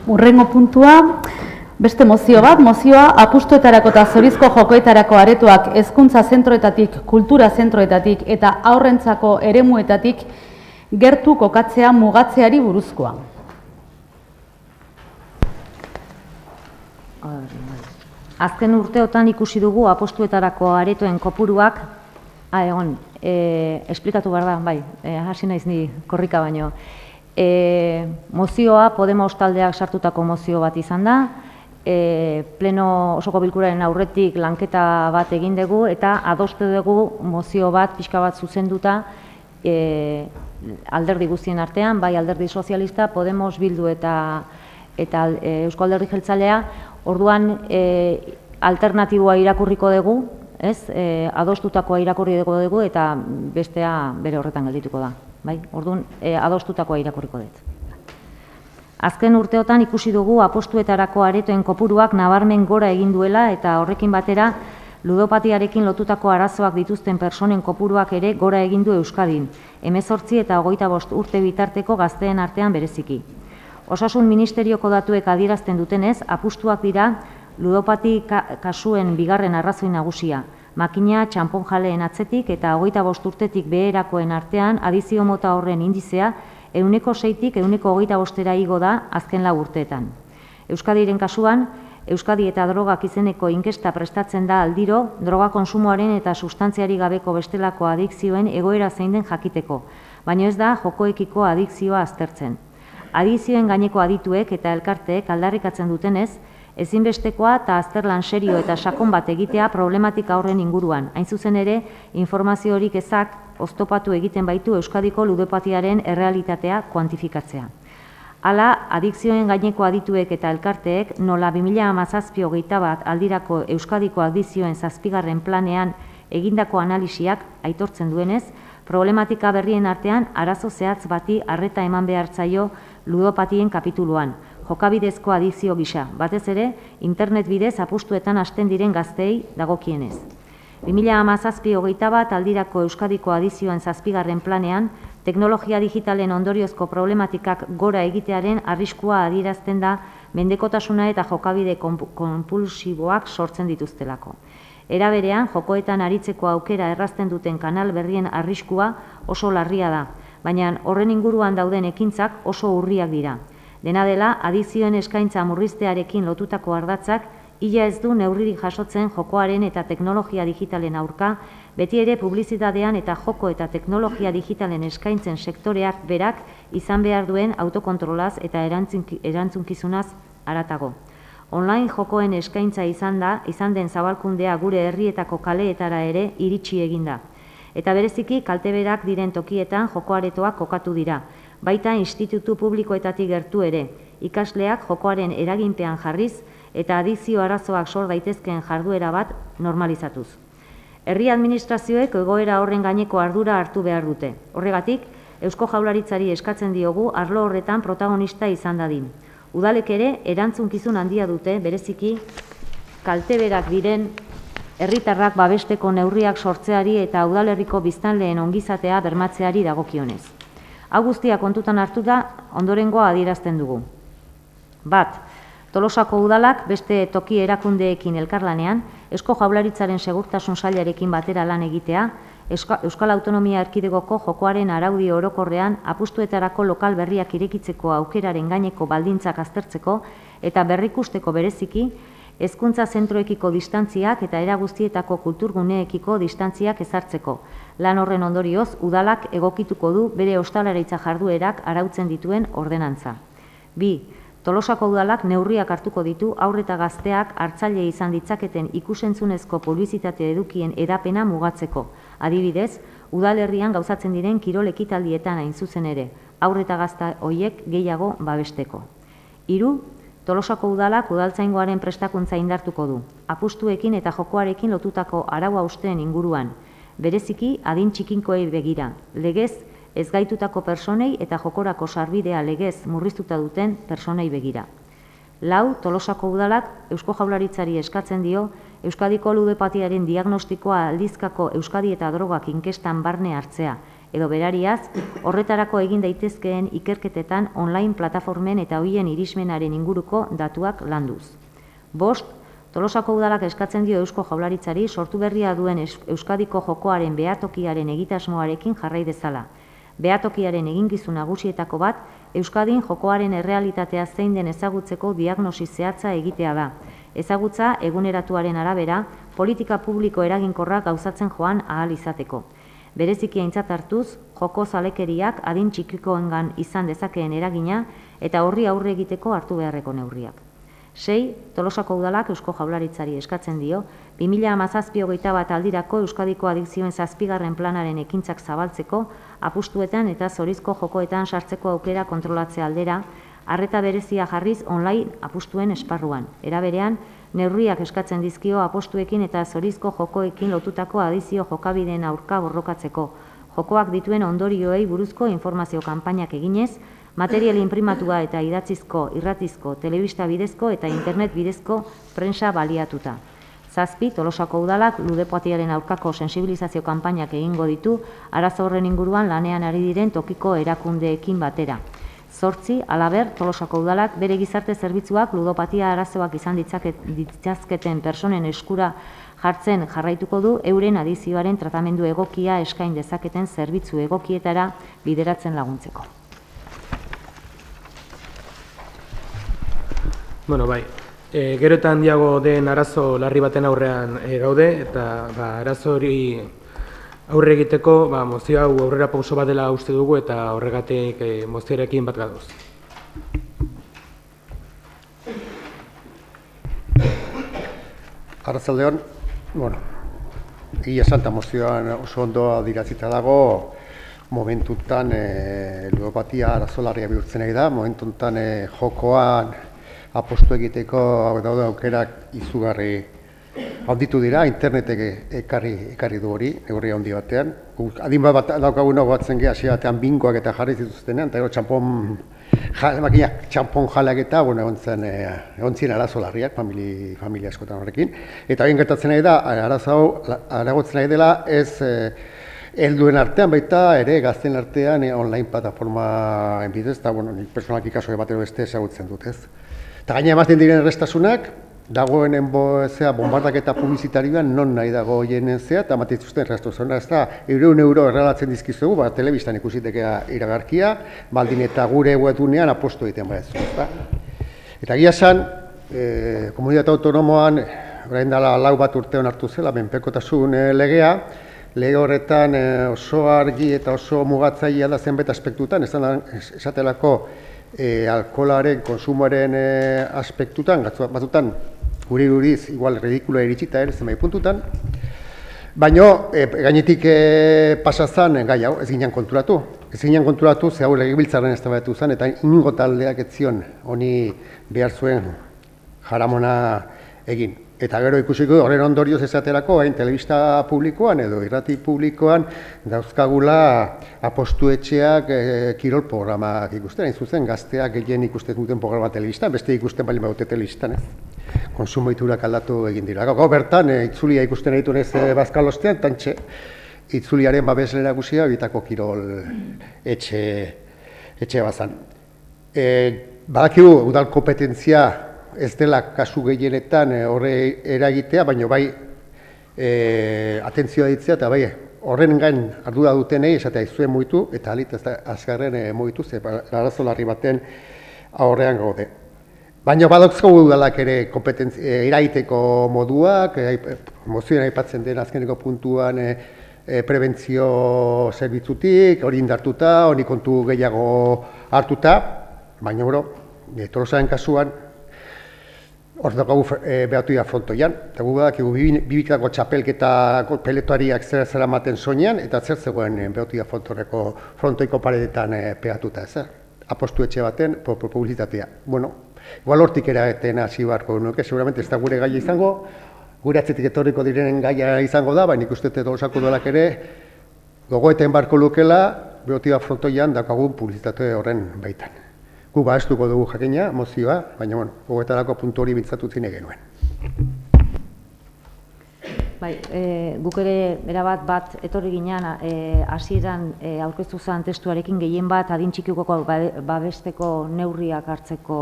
Hurrengo puntua, beste mozio bat, mozioa apustuetarako eta zorizko jokoetarako aretoak hezkuntza zentroetatik, kultura zentroetatik eta haurrentzako eremuetatik gertu kokatzea mugatzeari buruzkoa. Azken urteotan ikusi dugu apustuetarako aretoen kopuruak, esplikatu behar da, hasi naiz ni korrika baino. Mozioa Podemos taldeak sartutako mozio bat izan da, pleno osoko bilkuraren aurretik lanketa bat egin dugu eta adostu dugu mozio bat pixka bat zuzenduta alderdi guztien artean, bai alderdi sozialista, Podemos, Bildu eta Eusko Alderdi Jeltzalea. Orduan alternatiboa irakurriko dugu, adostutakoa irakurriko dugu eta bestea bere horretan geldituko da. Orduan, adostutakoa irakurriko dut. Azken urteotan ikusi dugu apustuetarako aretoen kopuruak nabarmen gora egin duela eta horrekin batera ludopatiarekin lotutako arazoak dituzten pertsonen kopuruak ere gora egin du Euskadin, 18 eta 25 urte bitarteko gazteen artean bereziki. Osasun Ministerioko datuek adierazten dutenez, apustuak dira ludopati kasuen bigarren arrazoi nagusia, makina txanpon jaleen atzetik eta 25 urtetik beherakoen artean adizio mota horren indizea 6tik 25era igo da azken 4 urteetan. Euskadiren kasuan, Euskadi eta drogak izeneko inkesta prestatzen da aldiro, droga konsumoaren eta sustantziari gabeko bestelako adikzioen egoera zein den jakiteko, baina ez da jokoekiko adikzioa aztertzen. Adizioen gaineko adituek eta elkarteek aldarrikatzen dutenez, ezinbestekoa eta azterlan serio eta sakon bat egitea problematika horren inguruan. Hain zuzen ere, informazio horik ezak oztopatu egiten baitu Euskadiko ludopatiaren errealitatea kuantifikatzea. Hala, adikzioen gaineko adituek eta elkarteek nola 2017-21 aldirako Euskadiko adizioen 7. planean egindako analisiak aitortzen duenez, problematika berrien artean arazo zehatz bati arreta eman behar zaio ludopatien kapituluan, jokabidezko adikzio gisa, batez ere, internet bidez apustuetan hasten diren gazteei dagokienez. 2017-21 aldirako Euskadiko adizioen 7. planean, teknologia digitalen ondoriozko problematikak gora egitearen arriskua adierazten da mendekotasuna eta jokabide konpulsiboak sortzen dituztelako. Era berean, jokoetan aritzeko aukera errazten duten kanal berrien arriskua oso larria da, baina horren inguruan dauden ekintzak oso urriak dira. Dena dela, adizioen eskaintza murriztearekin lotutako ardatzak ia ez du neurririk jasotzen jokoaren eta teknologia digitalen aurka, beti ere publizitatean eta joko eta teknologia digitalen eskaintzen sektoreak berak izan behar duen autokontrolaz eta erantzunkizunaz haratago. Online jokoen eskaintza izan den zabalkundea gure herrietako kaleetara ere iritsi eginda. Eta bereziki kalteberak diren tokietan jokoaretoak kokatu dira, baita institutu publikoetatik gertu ere, ikasleak jokoaren eraginpean jarriz eta adizio arazoak sor daitezkeen jarduera bat normalizatuz. Herri administrazioek egoera horren gaineko ardura hartu behar dute. Horregatik, Eusko Jaurlaritzari eskatzen diogu arlo horretan protagonista izan dadin. Udalek ere erantzunkizun handia dute, bereziki kalteberak diren herritarrak babesteko neurriak sortzeari eta udalerriko biztanleen ongizatea bermatzeari dagokionez. Hau guztia kontutan hartuta ondorengoa adierazten dugu. Bat, Tolosako udalak beste toki erakundeekin elkarlanean, Eusko Jaurlaritzaren segurtasun sailarekin batera lan egitea, Euskal Autonomia Erkidegoko jokoaren araudi orokorrean apustuetarako lokal berriak irekitzeko aukeraren gaineko baldintzak aztertzeko eta berrikusteko bereziki, hezkuntza zentroekiko distantziak eta era guztietako kulturguneekiko distantziak ezartzeko. Lan horren ondorioz, udalak egokituko du bere ostalaritza jarduerak arautzen dituen ordenantza. 2. Tolosako udalak neurriak hartuko ditu haur eta gazteak hartzaile izan ditzaketen ikusentzunezko publizitate edukien edapena mugatzeko. Adibidez, udalerrian gauzatzen diren kirol ekitaldietan hain zuzen ere, haur eta gazte horiek gehiago babesteko. 3. Tolosako udalak udaltzaingoaren prestakuntza indartuko du, apustuekin eta jokoarekin lotutako arau hausteen inguruan, bereziki adin txikinkoei begira, legez ez gaitutako personei eta jokorako sarbidea legez murriztuta duten personei begira. 4. Tolosako udalak Eusko Jaurlaritzari eskatzen dio Euskadiko ludopatiaren diagnostikoa aldizkako Euskadi eta drogak inkestan barne hartzea, edo berariaz, horretarako egin daitezkeen ikerketetan online plataformen eta hoien irismenaren inguruko datuak landuz. 5. Tolosako udalak eskatzen dio Eusko Jaurlaritzari sortu berria duen Euskadiko jokoaren behatokiaren egitasmoarekin jarrai dezala. Behatokiaren eginkizun nagusietako bat, Euskadin jokoaren errealitatea zein den ezagutzeko diagnosi zehatza egitea da. Ezagutza eguneratuaren arabera, politika publiko eraginkorrak gauzatzen joan ahal izateko. Bereziki aintzat hartuz, joko zalekeriak adin txikikoengan izan dezakeen eragina eta horri aurre egiteko hartu beharreko neurriak. 6. Tolosako udalak Eusko Jaurlaritzari eskatzen dio, 2017-21 aldirako Euskadiko adikzioen 7. planaren ekintzak zabaltzeko, apustuetan eta zorizko jokoetan sartzeko aukera kontrolatze aldera, arreta berezia jarriz online apustuen esparruan. Era berean, neurriak eskatzen dizkio apostuekin eta zorizko jokoekin lotutako adizio jokabideen aurka borrokatzeko, jokoak dituen ondorioei buruzko informazio kanpainak eginez, material inprimatua eta idatzizko, irratizko, telebista bidezko eta internet bidezko prensa baliatuta. 7. Tolosako udalak ludopatiaren aurkako sensibilizazio kanpainak egingo ditu, arazo horren inguruan lanean ari diren tokiko erakundeekin batera. 8. Halaber, Tolosako udalak bere gizarte zerbitzuak ludopatia arazoak izan ditzazketen personen eskura jartzen jarraituko du euren adizioaren tratamendu egokia eskain dezaketen zerbitzu egokietara bideratzen laguntzeko. Bueno, bai, gero eta handiago den arazo larri baten aurrean gaude, eta arazo hori aurre egiteko mozio hau aurrera pauso bat dela uste dugu eta horregatik mozioarekin bat gadoz. Arratsaldeon, bueno, egia santa mozioan oso ondo adirazita dago, momentutan ludopatia arazo larria bihurtzen ari da, momentutan jokoan apostu egiteko daude aukerak izugarri handitu dira, internetek ekarri du hori, neurri handi batean. Adin bat daukagunok batzen geha, hasi batean bingoak eta jarri zituztenean, eta gero txampon jalak eta, bueno, egon ziren arazo larriak, familia askotan horrekin. Eta hori gertatzen nahi da, arazo hau, aragotzen nahi dela, ez helduen artean baita ere, gazten artean online plataforma bidez, eta, bueno, nik personalak ikaso batero beste ezagutzen dut, ez. Eta gaina ematen diren errestasunak, dagoenen bombardaketa publizitarioan non nahi dago hoien zea, eta ematen zuzten erraztu zona, ez da, €100 erralatzen dizkizuegu, telebistan ikusitekea iragarkia, baldin eta gure webunean apostu egiten badezu, ezta. Eta egia esan, komunitate autonomoan, orain dela 4 bat urtean hartu zela, menpekotasun legea, lege horretan oso argi eta oso mugatzailea da zenbait aspektutan, esatelako alkoholaren, konsumoaren aspektutan, batzutan, guri duriz, igual ridikula iritsita zenbait puntutan, baina gainetik pasazan gai hau, ez ginen konturatu. Ez ginen konturatu, ze hau legebiltzarren eztabaidatu zen, eta inongo taldeak ez zion honi behar zuen jaramona egin. Eta gero ikusiko horren ondorioz esaterako, hain telebista publikoan edo irrati publikoan dauzkagula apostuetxeak kirol programak ikusten, hain zuzen gazteak gehien ikusten duten programa telebistan, beste ikusten bali baute telebistan, konsumo iturak aldatu egin dira. Gau bertan, itzulia ikusten egiten ez bazkalostean, tantxe, itzuliaren babeslera guzia egitako kirol etxe bazan. Badakigu udal kompetentzia ez dela kasu gehienetan horre eragitea, baina bai atentzioa ditzea eta bai horren gain ardura dutenei esatea izuen mugitu eta alit ez da azkarren mugitu, ze arazo larri baten aurrean gaude. Baina badauzkagu udalak ere eragiteko moduak, mozioen aipatzen den azkeneko puntuan prebentzio zerbitzutik, hori indartuta, hori kontu gehiago hartuta, baina Tolosaren kasuan hor dugu behatu dira frontoian, eta gu badakigu bibikako txapelketako peletoariak zer ematen soinean, eta zer zegoen behatu dira frontoiko paredetan pegatuta, ez? Apostu etxe baten publizitatea. Bueno, igual hortik eraten hasi beharko nuke, seguramente ez da gure gaia izango, gure atzetik etorriko direnen gaia izango da, baina ikuste Tolosako udalak ere gogoeten barko lukela, behatu dira frontoian daukagun publizitate horren baitan. Gu baestuko dugu jakina, mozioa, baina gogoetarako puntu hori bintzatu zine genuen. Bai, guk ere erabat bat etorri ginean hasieran aurkeztu zen testuarekin gehien bat adin txikikoko babesteko neurriak hartzeko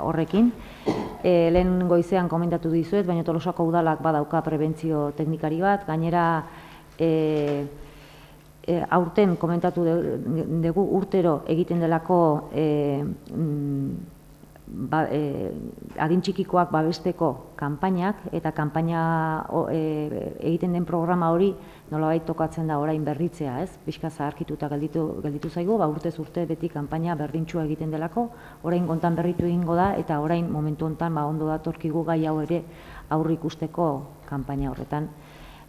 horrekin. Lehen goizean komentatu dizuet, baina Tolosako udalak badauka prebentzio teknikari bat, gainera aurten komentatu dugu urtero egiten delako adin txikikoak babesteko kanpainak, eta kanpaina egiten den programa hori nolabait tokatzen da orain berritzea, ez? Pixka zaharkituta gelditu zaigu, urtez urte beti kanpaina berdintsua egiten delako, orain kontan berritu egingo da, eta orain momentu honetan ondo datorkigu gai hau ere aurre ikusteko kanpaina horretan.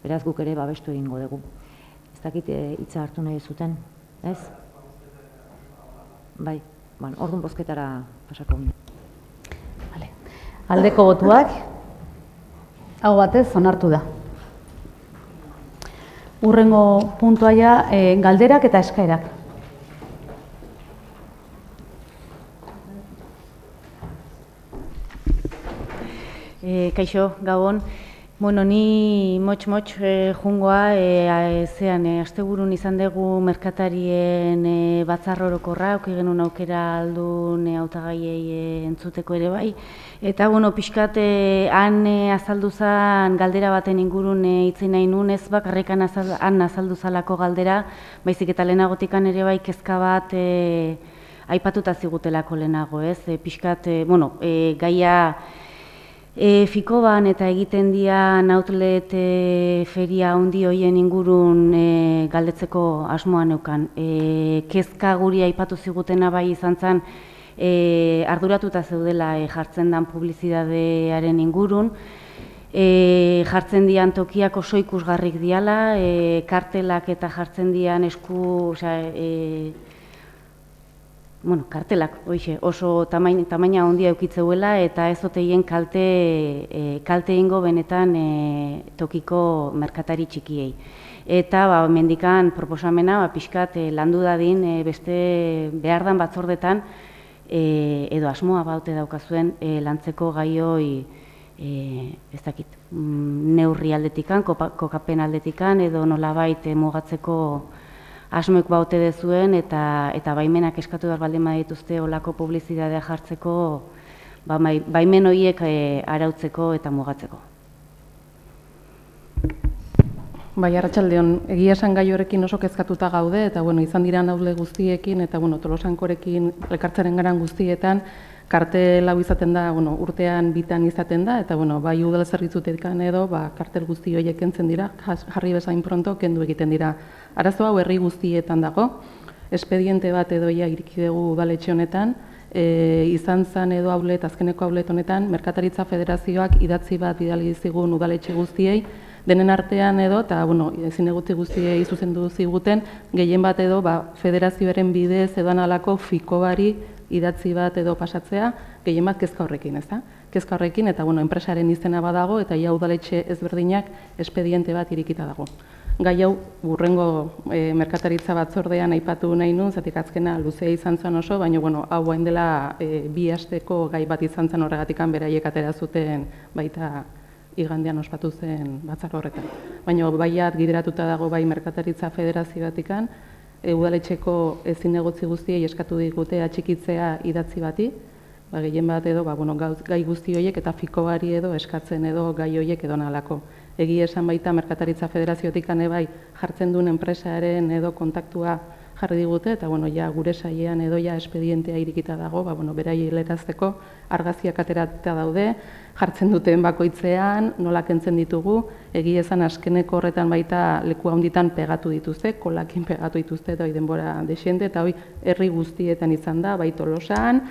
Beraz guk ere babestu egingo dugu. Ez dakit hitza hartu nahi zuten, ez? Bai, orduan bozketara pasako. Aldeko botuak, hau batez onartu da. Hurrengo puntua galderak eta eskaerak. Kaixo, Gabon. Bueno, ni motx jungoa, asteburun izan dugu merkatarien batzar orokorra, auki genuen aukera aldun hautagaiei entzuteko ere bai. Eta, bueno, pixkat han azaldu zen galdera baten ingurun hitzein nahi nun, ez bakarrikan han azaldu zalako galdera, baizik eta lehenagotikan ere bai kezka bat aipatuta zigutelako lehenago, ez? Pixkat, bueno, gaia Fikoban eta egiten dian outlet feria handi hoien ingurun galdetzeko asmoa neukan. Kezka guri aipatu zigutena bai izan zen arduratuta zeudela jartzen dan publizitatearen ingurun. Jartzen dian tokiak oso ikusgarrik diala, kartelak eta jartzen dian kartelak oso tamaina handia eukitzeuela eta ez oteien kalte ingo benetan tokiko merkatari txikiei. Eta mendikan proposamena pixkat landu dadin beste behar dan batzordetan edo asmoa baute daukazuen lantzeko gaioi ez dakit, neurri aldetikan, kokapen aldetikan edo nolabait mugatzeko asmoek baute dezuen eta baimenak eskatu behar baldin badituzte olako publizitatea jartzeko baimen horiek arautzeko eta mugatzeko. Bai, arratsaldeon, egia esan gai horrekin oso kezkatuta gaude, eta izan dira naule guztiekin, eta Tolosankorekin elkartzaren garan guztietan, kartel hau izaten da, urtean bitan izaten da, eta bai udal zerbitzutekan edo, kartel guzti horiek kentzen dira, jarri bezain pronto, kendu egiten dira. Arazo hau herri guztietan dago, espediente bat edo iriki dugu udaletxe honetan, izan zen edo azkeneko outlet honetan, Merkataritza Federazioak idatzi bat bidali zigun udaletxe guztiei, denen artean edo, eta zinegutzi guztiei zuzendu ziguten, gehien bat edo federazioaren bidez edo analako fikobari idatzi bat edo pasatzea, gehien bat kezka horrekin, ez da? Kezka horrekin, eta enpresaren izena badago, eta ja udaletxe ezberdinak espediente bat irikita dago. Gai hau, hurrengo merkataritza batzordean aipatu nahi nuen, zatik azkena luzea izan zen oso, baina hau hain dela 2 asteko gai bat izan zen horregatikan beraiek atera zuten baita igandean ospatu zen batzar horretan. Baina baiat gideratuta dago bai Merkataritza Federazioatikan, udaletxeko zinegotzi guztiei eskatu digute atxikitzea idatzi bati, gehien bat edo gai guzti horiek eta fikobari edo eskatzen edo gai horiek edo nalako. Egi esan baita Merkataritza Federazioatikan bai jartzen duen enpresaren edo kontaktua jarri digute, eta gure sailean edo espedientea irikita dago, beraiei helarazteko argazkiak ateratuta daude, jartzen duten bakoitzean, nola kentzen ditugu, egi esan azkeneko horretan baita leku handitan pegatu dituzte, kolakin pegatu dituzte, eta denbora desiente, eta herri guztietan izan da, bai Tolosan,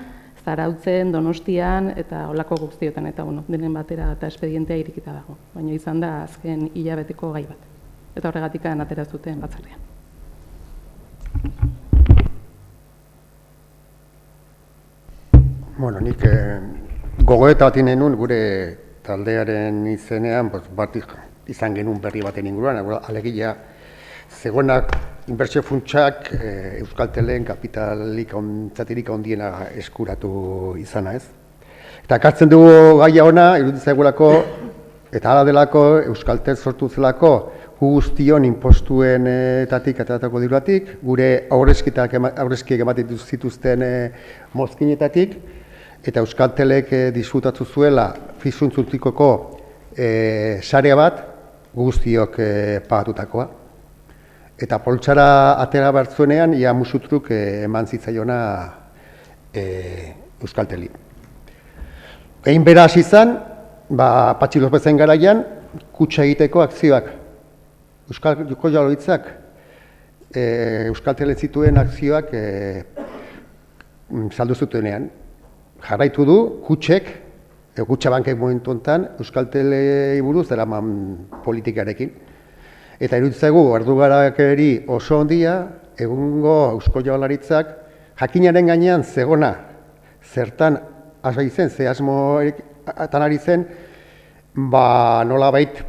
Zarautzen, Donostian, eta olako guztietan, eta denen batera eta espedientea irikita dago. Baina izan da azken hilabeteko gai bat. Eta horregatik atera zuten batzarrean. Nik gogoeta bat inenun gure taldearen izenean, bat izan genuen berri baten inguruan, alegia zegoenak inbertsio funtsak Euskaltelen kapitalik zatirik handiena eskuratu izana, ez? Eta kartzen dugu gaia ona, iruditzen zaigulako, eta hala delako Euskaltel sortu zelako guztion inpostuenetatik ateratako diruatik, gure aurrezkiek ematen zituzten mozkinetatik, eta Euskaltelek disfrutatu zuela fizuntzuntikoko sarea bat guztiok pagatutakoa. Eta poltsara atera bertzuenean, ia musutruk eman zitzaiona Euskalteli. Egin bera hasi izan, Patxi Lopezen garaian, kutxa egiteko akzioak. Eusko Jaurlaritzak Euskaltelen zituen akzioak saldu zutenean. Jarraitu du, kutxek, kutxabankek momentu honetan, Euskaltelei buruz eraman politikarekin. Eta iruditzaigu, ardugarakeri oso ondia, egungo Eusko Jaurlaritzak jakinaren gainean zegona, zertan asai zen, ze asmoetan ari zen, nolabait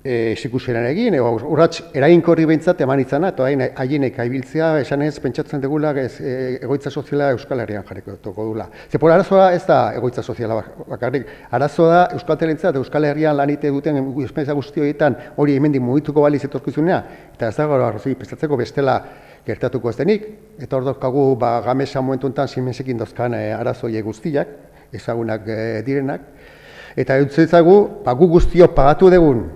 esikuseran egin, urrats eraginkorri behintzat eman izana, eta haienek aibiltzea, esan ez, pentsatzen dugula egoitza soziala Euskal Herrian jarriko dula. Zepor, arazoa ez da egoitza soziala bakarrik, arazoa da Euskaltelentzat, Euskal Herrian lanite duten espentsa guzti horietan hori hemendik mugituko baliz etorkizunea, eta ez dago arrazoi prestatzeko bestela gertatuko ez denik, eta hor daukagu gamesa momentu enten simensekin dozkan arazoie guztiak, ezagunak direnak, eta eutzetzagu, gu guztio pagatu dugun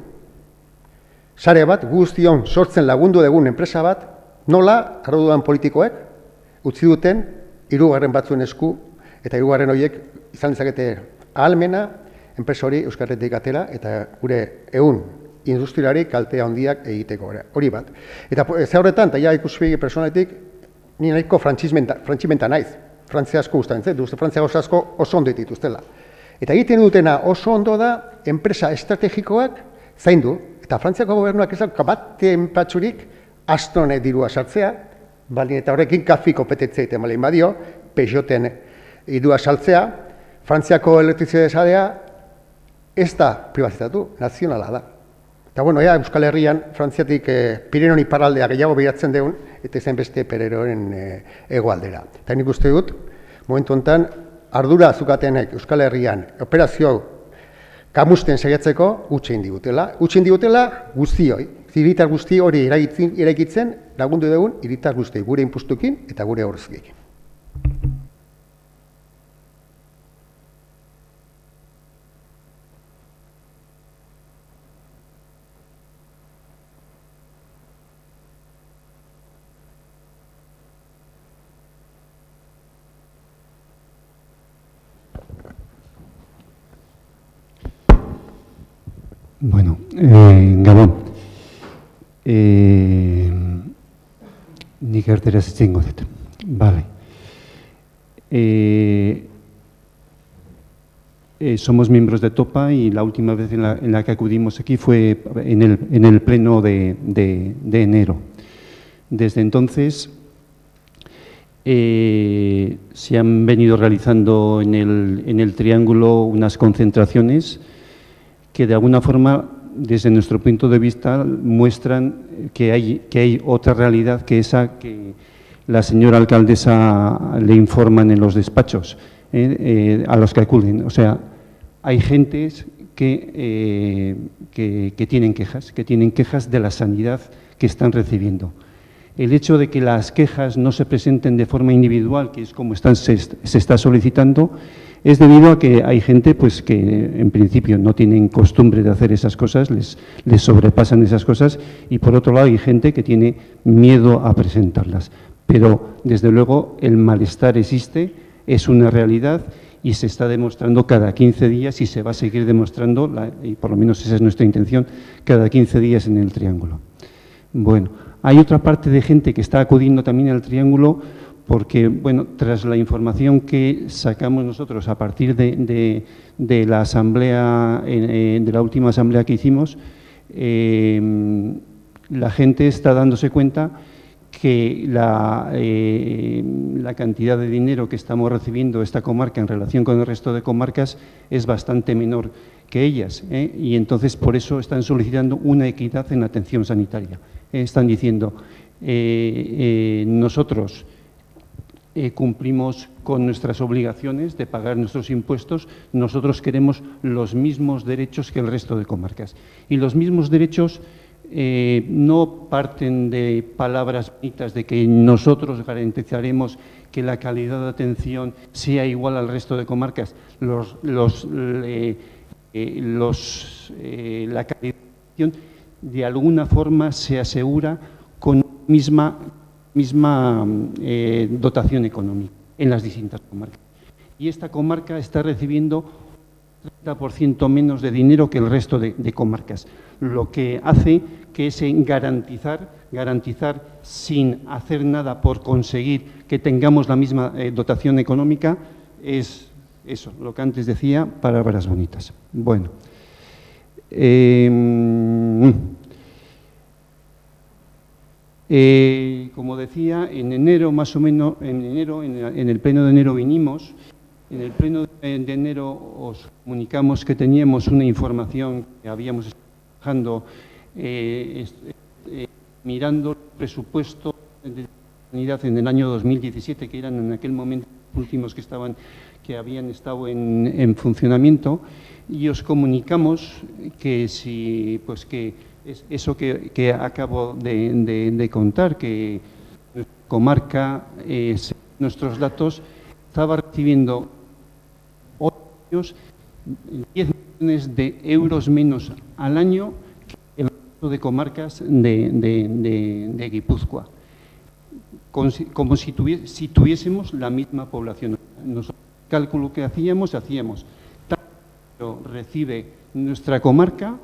sare bat, guztion sortzen lagundu dugun enpresa bat, nola, arroduan politikoek, utzi duten, 3 batzuen esku, eta 3 horiek izan dezakete ahalmena, enpresa hori Euskal Herritik atera, eta gure ehun industriari kaltea handiak egiteko hori bat. Eta ze horretan, eta ja ikuspegi personaletik, ni nahiko frantzimenta naiz, frantzia asko gustatzen, frantzia asko oso ondo dituztela. Eta egiten dutena oso ondo da, enpresa estrategikoak zaindu, eta Frantziako gobernuak ezak baten patxurik astone dirua sartzea, baldin eta horrekin kafi kompetentzia egiten baldin badio, Peugeoten dirua saltzea, Frantziako elektrizitatea sarea ez da pribatizatu, nazionala da. Eta Euskal Herrian, Frantziatik Pirenon iparraldea gehiago behiratzen dugun, eta izan beste Pereroren hegoaldera. Eta nik uste dut, momentu honetan, ardura zukatenek Euskal Herrian operazio kamusten saiatzeko utxe indigutela. Utxe indigutela guztioi. Hiritar guzti hori eraikitzen lagundu dugun hiritar guzti gure inpustukin eta gure aurrezkiekin. Bueno, Gabon. Nik erderaz itzengo dut. Vale. Somos miembros de TOPA y la última vez en la que acudimos aquí fue en el pleno de enero. Desde entonces se han venido realizando en el Triángulo unas concentraciones que de alguna forma, desde nuestro punto de vista, muestran que hay otra realidad que esa que la señora alcaldesa le informan en los despachos a los que acuden. O sea, hay gentes que tienen quejas de la sanidad que están recibiendo. El hecho de que las quejas no se presenten de forma individual, que es como se está solicitando, es debido a que hay gente pues, que en principio no tienen costumbre de hacer esas cosas, les sobrepasan esas cosas, y por otro lado hay gente que tiene miedo a presentarlas. Pero, desde luego, el malestar existe, es una realidad y se está demostrando cada 15 días y se va a seguir demostrando, y por lo menos esa es nuestra intención, cada 15 días en el Triángulo. Bueno, hay otra parte de gente que está acudiendo también al Triángulo porque, bueno, tras la información que sacamos nosotros a partir de la asamblea, de la última asamblea que hicimos, la gente está dándose cuenta que la cantidad de dinero que estamos recibiendo esta comarca en relación con el resto de comarcas es bastante menor que ellas, y entonces por eso están solicitando una equidad en la atención sanitaria. Están diciendo, nosotros cumplimos con nuestras obligaciones de pagar nuestros impuestos, nosotros queremos los mismos derechos que el resto de comarcas. Y los mismos derechos no parten de palabras bonitas de que nosotros garantizaremos que la calidad de atención sea igual al resto de comarcas. La calidad de atención de alguna forma se asegura con misma dotación económica en las distintas comarcas. Y esta comarca está recibiendo 30% menos de dinero que el resto de comarcas, lo que hace que ese garantizar sin hacer nada por conseguir que tengamos la misma dotación económica es eso, lo que antes decía, palabras bonitas. Bueno, como decía, en enero más o menos, en el pleno de enero vinimos. En el pleno de enero os comunicamos que teníamos una información que habíamos estado trabajando mirando el presupuesto de sanidad en el año 2017, que eran en aquel momento los últimos que habían estado en funcionamiento, y os comunicamos que eso que acabo de contar, que nuestra comarca, nuestros datos, estaba recibiendo 8 años 10 millones de euros menos al año que el resto de comarcas de Guipúzcoa, como si tuviésemos la misma población. Nosotros, el cálculo que hacíamos tanto recibe nuestra comarca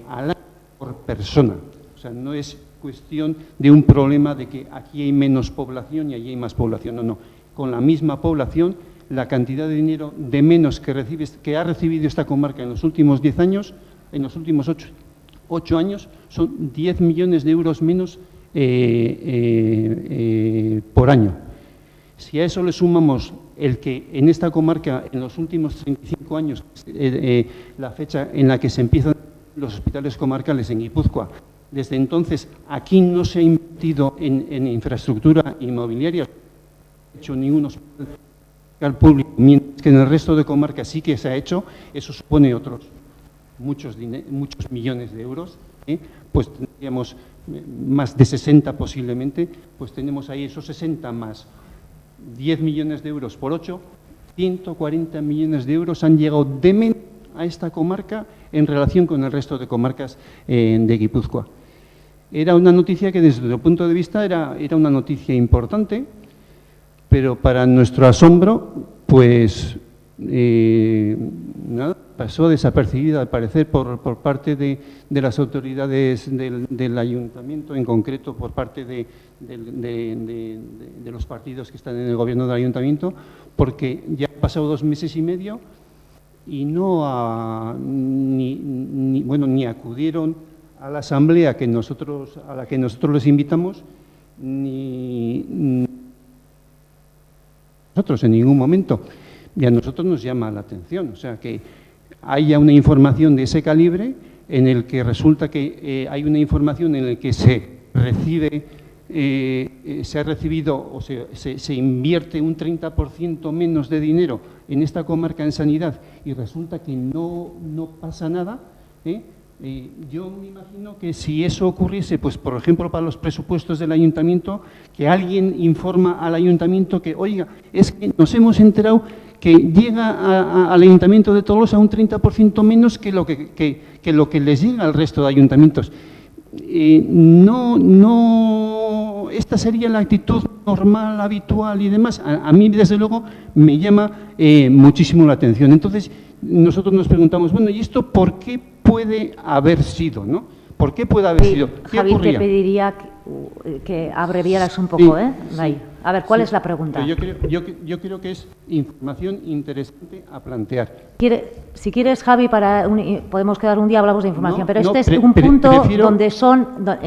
al año por persona. O sea, no es cuestión de un problema de que aquí hay menos población y allí hay más población, no. Con la misma población, la cantidad de dinero de menos que ha recibido esta comarca en los últimos 10 años, en los últimos 8 años, son 10 millones de euros menos por año. Si a eso le sumamos el que en esta comarca, en los últimos 35 años, la fecha en la que se empiezan los hospitales comarcales en Guipúzcoa, desde entonces aquí no se ha invertido en infraestructura inmobiliaria, hecho ningún hospital público, mientras que en el resto de comarcas sí que se ha hecho, eso supone otros muchos millones de euros, pues tendríamos más de 60 posiblemente, pues tenemos ahí esos 60 más 10 millones de euros por 8, 140 millones de euros han llegado de menos a esta comarca en relación con el resto de comarcas de Guipúzcoa. Era una noticia que desde el punto de vista era una noticia importante, pero para nuestro asombro, pues nada, pasó desapercibida, al parecer, por parte de las autoridades del ayuntamiento, en concreto por parte de los partidos que están en el gobierno del ayuntamiento, porque ya han pasado 2 meses y medio y ni acudieron a la asamblea a la que nosotros les invitamos, ni nosotros en ningún momento. Y a nosotros nos llama la atención, o sea, que haya una información de ese calibre en el que resulta que hay una información en la que se recibe, se ha recibido o se invierte un 30% menos de dinero en esta comarca en sanidad y resulta que no pasa nada, yo me imagino que si eso ocurriese, pues por ejemplo para los presupuestos del ayuntamiento, que alguien informa al ayuntamiento que, oiga, es que nos hemos enterado que llega al Ayuntamiento de Tolosa un 30% menos que lo que les llega al resto de ayuntamientos. Esta sería la actitud normal, habitual y demás. A mí, desde luego, me llama muchísimo la atención. Entonces, nosotros nos preguntamos, bueno, ¿y esto por qué puede haber sido, no? ¿Por qué puede haber sido? ¿Qué Javi, ocurría? te pediría que abreviaras un poco, Sí, Ray. A ver, ¿cuál es la pregunta? Yo creo que es información interesante a plantear. Si quieres, Javi, podemos quedar un día, hablamos de información, No, pero no, este es un punto prefiero-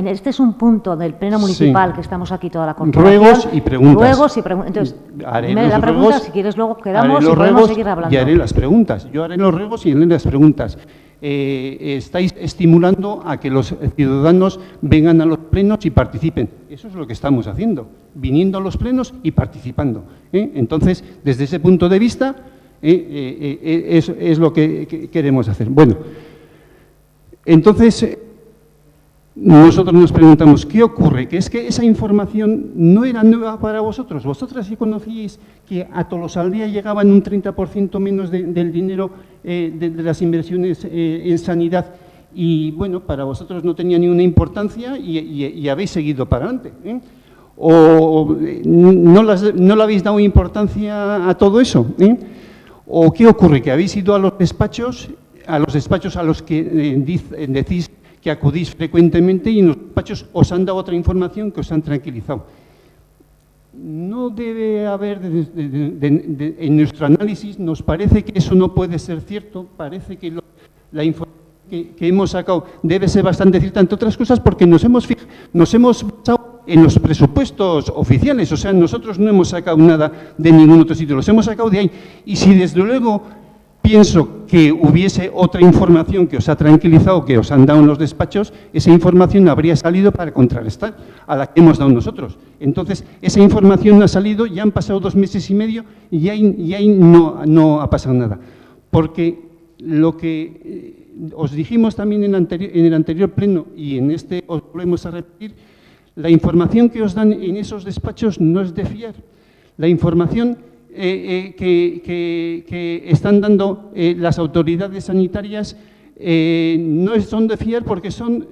este es un punto del Pleno Municipal, que estamos aquí toda la corporación. Ruegos y preguntas. Entonces, Haré dime los la pregunta, ruegos, si quieres luego haré quedamos y los podemos ruegos seguir hablando. y haré las preguntas. Yo haré los ruegos y haré las preguntas. Estáis estimulando a que los ciudadanos vengan a los plenos y participen. Eso es lo que estamos haciendo, viniendo a los plenos y participando. Entonces, desde ese punto de vista, es lo que queremos hacer. Bueno, entonces, nosotros nos preguntamos, ¿qué ocurre? Que es que esa información no era nueva para vosotros. Vosotras sí conocíais que a Tolosaldea llegaban un 30% menos del dinero de las inversiones en sanidad y, bueno, para vosotros no tenía ninguna importancia y habéis seguido para adelante. ¿O no le habéis dado importancia a todo eso? ¿O qué ocurre? Que habéis ido a los despachos a los que decís que acudís frecuentemente y en los despachos os han dado otra información que os han tranquilizado. No debe haber, en nuestro análisis, nos parece que eso no puede ser cierto, parece que la información que hemos sacado debe ser bastante cierta, entre otras cosas, porque nos hemos basado en los presupuestos oficiales, o sea, nosotros no hemos sacado nada de ningún otro sitio, los hemos sacado de ahí. Y si desde luego pienso que hubiese otra información que os ha tranquilizado, que os han dado en los despachos, esa información habría salido para contrarrestar a la que hemos dado nosotros. Entonces, esa información ha salido, ya han pasado 2 meses y medio y ahí no ha pasado nada. Porque lo que os dijimos también en el anterior pleno y en este os volvemos a repetir, la información que os dan en esos despachos no es de fiar. La información que están dando las autoridades sanitarias no son de fiar porque son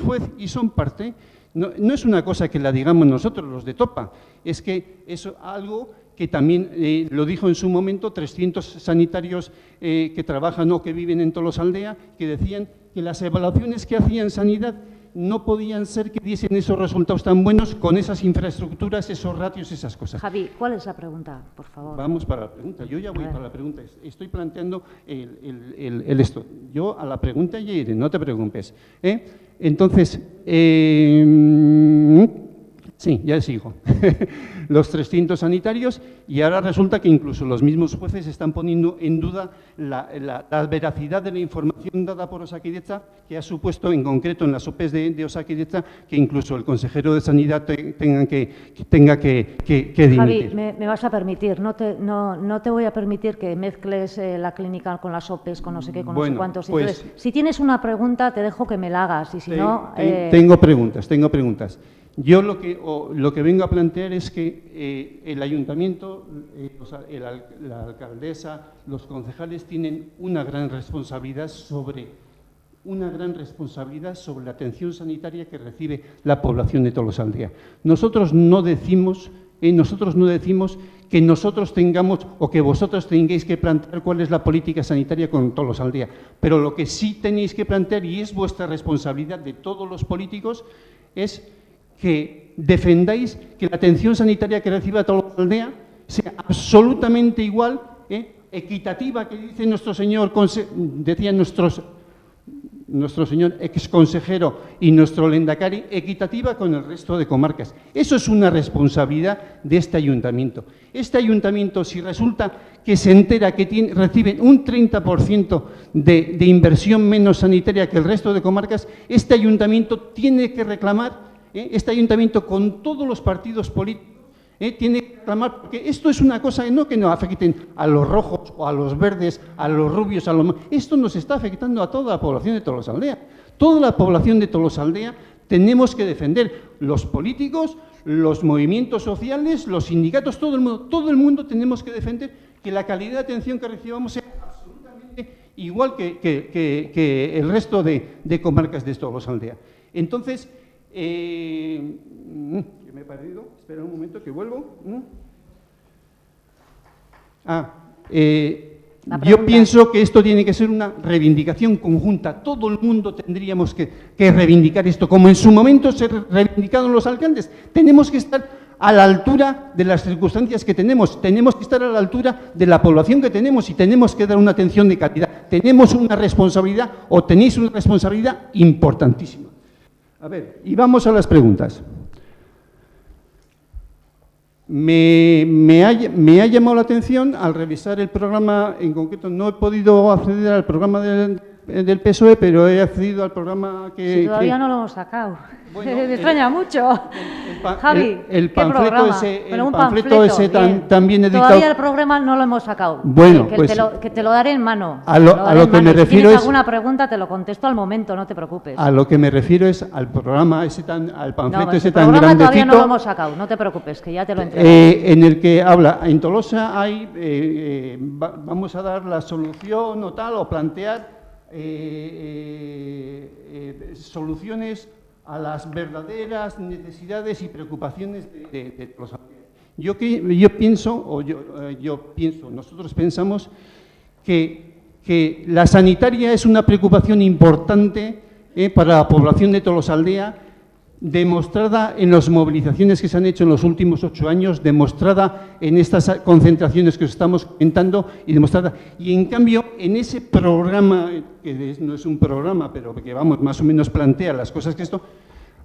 juez y son parte. No es una cosa que la digamos nosotros, los de Topa, es que es algo que también lo dijo en su momento 300 sanitarios que trabajan o que viven en Tolosaldea, que decían que las evaluaciones que hacían sanidad no podían ser que diesen esos resultados tan buenos con esas infraestructuras, esos ratios, esas cosas. Javi, ¿cuál es la pregunta, por favor? Vamos para la pregunta. Yo ya voy para la pregunta. Estoy planteando esto. Yo a la pregunta ya iré, no te preocupes. Entonces, sí, ya sigo. Los 300 sanitarios y ahora resulta que incluso los mismos jueces están poniendo en duda la veracidad de la información dada por Osakidetza, que ha supuesto en concreto en las OPEs de Osakidetza que incluso el consejero de Sanidad tenga que dimitir. Javi, me vas a permitir, no te voy a permitir que mezcles la clínica con las OPEs, con no sé qué, con no sé cuántos. Entonces, pues, si tienes una pregunta, te dejo que me la hagas y si no… Tengo preguntas. Yo lo que vengo a plantear es que el ayuntamiento, la alcaldesa, los concejales tienen una gran responsabilidad sobre la atención sanitaria que recibe la población de Tolosaldea. Nosotros no decimos nosotros no decimos que nosotros tengamos o que vosotros tengáis que plantear cuál es la política sanitaria con Tolosaldea, pero lo que sí tenéis que plantear, y es vuestra responsabilidad de todos los políticos, es que defendáis que la atención sanitaria que reciba Tolosaldea sea absolutamente igual, equitativa, que dice nuestro señor, decía nuestro señor exconsejero y nuestro Lehendakari, equitativa con el resto de comarcas. Eso es una responsabilidad de este ayuntamiento. Este ayuntamiento, si resulta que se entera que reciben un 30% de inversión menos sanitaria que el resto de comarcas, este ayuntamiento tiene que reclamar, este ayuntamiento con todos los partidos políticos, tiene que reclamar, porque esto es una cosa que no afecten a los rojos o a los verdes, a los rubios, esto nos está afectando a toda la población de Tolosaldea. Toda la población de Tolosaldea tenemos que defender, los políticos, los movimientos sociales, los sindicatos, todo el mundo tenemos que defender que la calidad de atención que recibamos sea absolutamente igual que el resto de comarcas de Tolosaldea. Entonces, me he perdido, espera un momento que vuelvo. Yo pienso que esto tiene que ser una reivindicación conjunta. Todo el mundo tendríamos que reivindicar esto, como en su momento se reivindicaron los alcaldes. Tenemos que estar a la altura de las circunstancias que tenemos que estar a la altura de la población que tenemos y tenemos que dar una atención de calidad. Tenemos una responsabilidad, o tenéis una responsabilidad importantísima. A ver, y vamos a las preguntas. Me ha llamado la atención al revisar el programa, en concreto no he podido acceder al programa del PSOE, pero he accedido al programa que... Si todavía no lo hemos sacado. Bueno, me extraña mucho. Javi, el ¿qué panfleto programa? ese, Bueno, el panfleto ese bien. también editado... Todavía el programa no lo hemos sacado. Bueno, que, pues... que te lo daré en mano. A lo que me refiero si tienes es... alguna pregunta te lo contesto al momento, no te preocupes. A lo que me refiero es al programa ese al panfleto ese tan programa grandecito... todavía no lo hemos sacado, no te preocupes, que ya te lo entrego. En el que habla, en Tolosa hay, vamos a dar la solución o tal, o plantear soluciones a las verdaderas necesidades y preocupaciones de los aldeanos. Yo pienso, nosotros pensamos que la sanitaria es una preocupación importante para la población de Tolosaldea, demostrada en las movilizaciones que se han hecho en los últimos 8 años, demostrada en estas concentraciones que os estamos comentando y demostrada. Y en cambio, en ese programa, que no es un programa, pero que vamos, más o menos plantea las cosas que esto,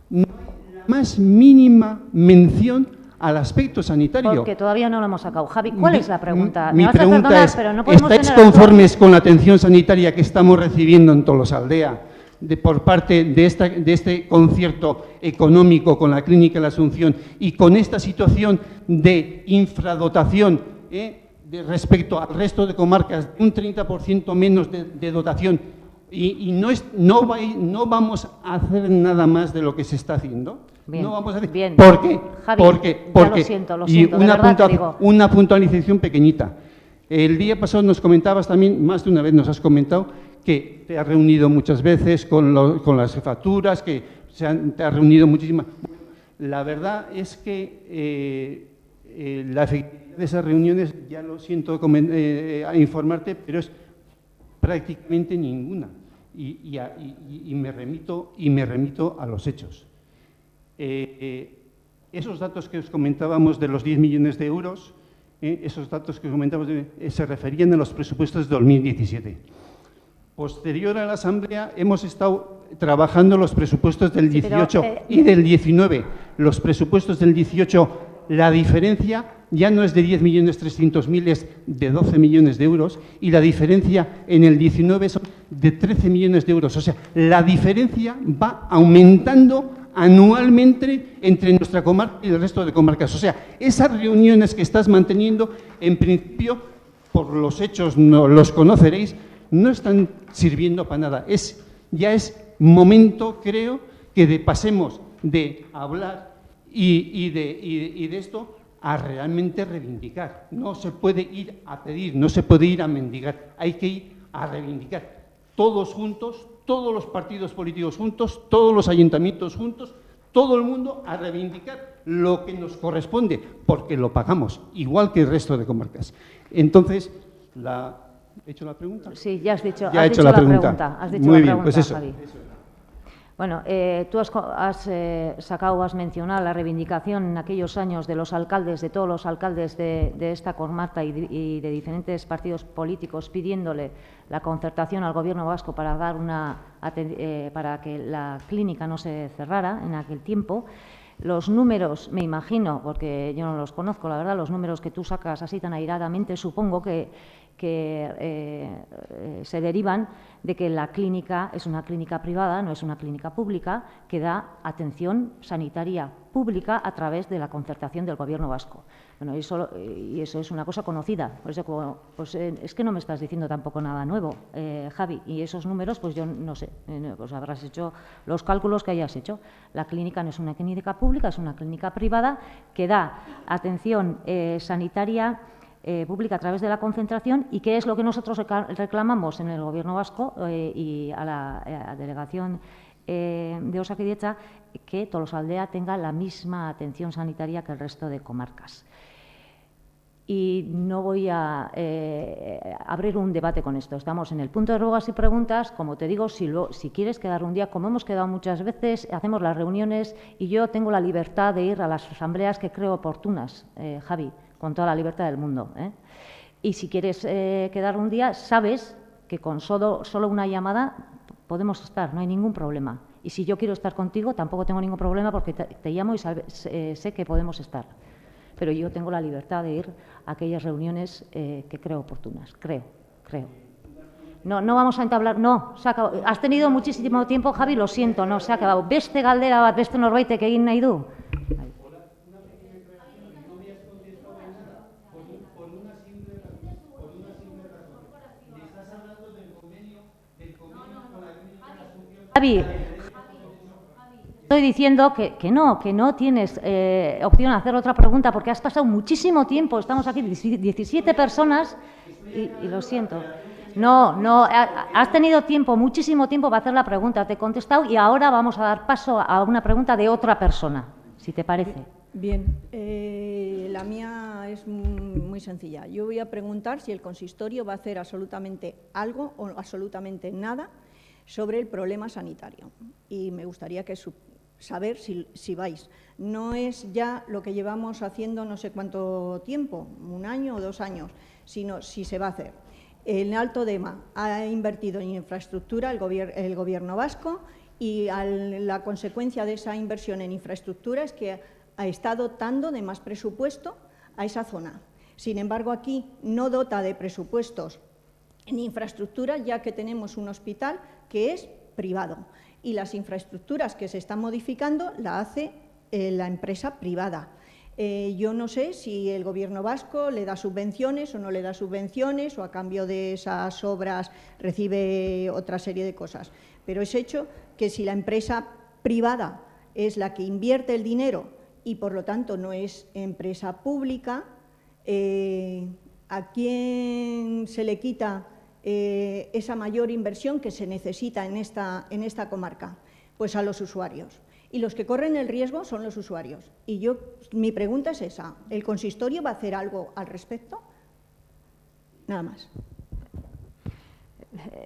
no hay la más mínima mención al aspecto sanitario. Porque todavía no lo hemos sacado. Javi, ¿cuál es la pregunta? Mi Me vas a pregunta perdonar, es, pero no podemos ¿estáis tener conformes con la atención sanitaria que estamos recibiendo en Tolosaldea por parte de este concierto económico con la Clínica de la Asunción y con esta situación de infradotación respecto al resto de comarcas, un 30% menos de dotación, y no vamos a hacer nada más de lo que se está haciendo? Bien, no vamos a hacer. bien. ¿Por qué? Javi, Porque lo siento, y de verdad te digo. una puntualización pequeñita. El día pasado nos comentabas también, más de una vez nos has comentado, que te has reunido muchas veces con las jefaturas, que te has reunido muchísimas. La verdad es que la efectividad de esas reuniones, ya lo siento informarte, pero es prácticamente ninguna. Y me remito a los hechos. Esos datos que os comentábamos de los 10 millones de euros, esos datos que comentábamos se referían a los presupuestos de 2017. Posterior a la Asamblea hemos estado trabajando los presupuestos del 18 y del 19. Los presupuestos del 18, la diferencia ya no es de 10.300.000, es de 12 millones de euros, y la diferencia en el 19 son de 13 millones de euros. O sea, la diferencia va aumentando anualmente entre nuestra comarca y el resto de comarcas. O sea, esas reuniones que estás manteniendo, en principio, por los hechos no los conoceréis, no están sirviendo para nada. Ya es momento, creo, que pasemos de hablar y de esto a realmente reivindicar. No se puede ir a pedir, no se puede ir a mendigar, hay que ir a reivindicar. Todos juntos, todos los partidos políticos juntos, todos los ayuntamientos juntos, todo el mundo a reivindicar lo que nos corresponde, porque lo pagamos, igual que el resto de comarcas. Entonces, ¿he hecho la pregunta? Sí, ya has dicho, Ya he hecho la pregunta. Has dicho Muy la bien, pregunta, pues eso. Javi. Bueno, tú has mencionado la reivindicación en aquellos años de los alcaldes, de todos los alcaldes de esta comarca y de diferentes partidos políticos pidiéndole la concertación al Gobierno vasco para dar para que la clínica no se cerrara en aquel tiempo. Los números, me imagino, porque yo no los conozco, la verdad, los números que tú sacas así tan airadamente, supongo que se derivan de que la clínica es una clínica privada, no es una clínica pública, que da atención sanitaria pública a través de la concertación del Gobierno vasco. Bueno, y eso es una cosa conocida. Por eso, pues, es que no me estás diciendo tampoco nada nuevo, Javi. Y esos números, pues yo no sé, pues habrás hecho los cálculos que hayas hecho. La clínica no es una clínica pública, es una clínica privada que da atención sanitaria pública a través de la concentración. ¿Y qué es lo que nosotros reclamamos en el Gobierno vasco y a la delegación de Osakidetza? Que Tolosaldea tenga la misma atención sanitaria que el resto de comarcas. Y no voy a abrir un debate con esto. Estamos en el punto de ruegas y preguntas. Como te digo, si quieres quedar un día, como hemos quedado muchas veces, hacemos las reuniones y yo tengo la libertad de ir a las asambleas que creo oportunas, Javi, con toda la libertad del mundo. Y si quieres quedar un día, sabes que con solo una llamada podemos estar, no hay ningún problema. Y si yo quiero estar contigo, tampoco tengo ningún problema porque te llamo y sé que podemos estar. Pero yo tengo la libertad de ir a aquellas reuniones que creo oportunas, creo. No vamos a entablar, no, se ha acabado. Has tenido muchísimo tiempo, Javi, lo siento, no, se ha acabado. Beste galdera bat, beste norbaitek egin nahi du. Javi, estoy diciendo que no tienes opción a hacer otra pregunta porque has pasado muchísimo tiempo, estamos aquí 17 personas y lo siento. No, has tenido tiempo, muchísimo tiempo para hacer la pregunta, te he contestado y ahora vamos a dar paso a una pregunta de otra persona, si te parece. Bien, la mía es muy sencilla. Yo voy a preguntar si el consistorio va a hacer absolutamente algo o absolutamente nada sobre el problema sanitario. Y me gustaría saber si vais. No es ya lo que llevamos haciendo no sé cuánto tiempo, 1 año o 2 años, sino si se va a hacer. El Alto Dema ha invertido en infraestructura el Gobierno vasco y la consecuencia de esa inversión en infraestructura es que está dotando de más presupuesto a esa zona. Sin embargo, aquí no dota de presupuestos en infraestructura, ya que tenemos un hospital que es privado y las infraestructuras que se están modificando la hace la empresa privada. Yo no sé si el Gobierno vasco le da subvenciones o no le da subvenciones o a cambio de esas obras recibe otra serie de cosas, pero es hecho que si la empresa privada es la que invierte el dinero y por lo tanto no es empresa pública, ¿a quién se le quita esa mayor inversión que se necesita en esta comarca? Pues a los usuarios. Y los que corren el riesgo son los usuarios. Y mi pregunta es esa, ¿el consistorio va a hacer algo al respecto? Nada más.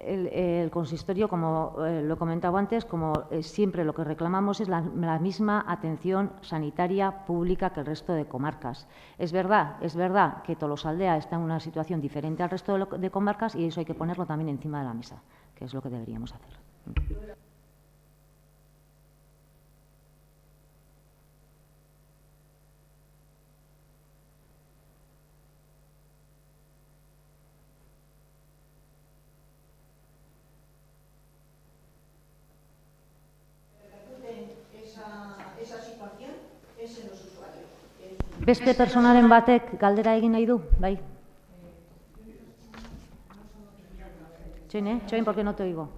El consistorio, como lo he comentado antes, como siempre lo que reclamamos es la misma atención sanitaria pública que el resto de comarcas. Es verdad que Tolosaldea está en una situación diferente al resto de comarcas y eso hay que ponerlo también encima de la mesa, que es lo que deberíamos hacer. Beste personaren batek galdera egin nahi du, bai. Txoin, ¿por qué no te oigo?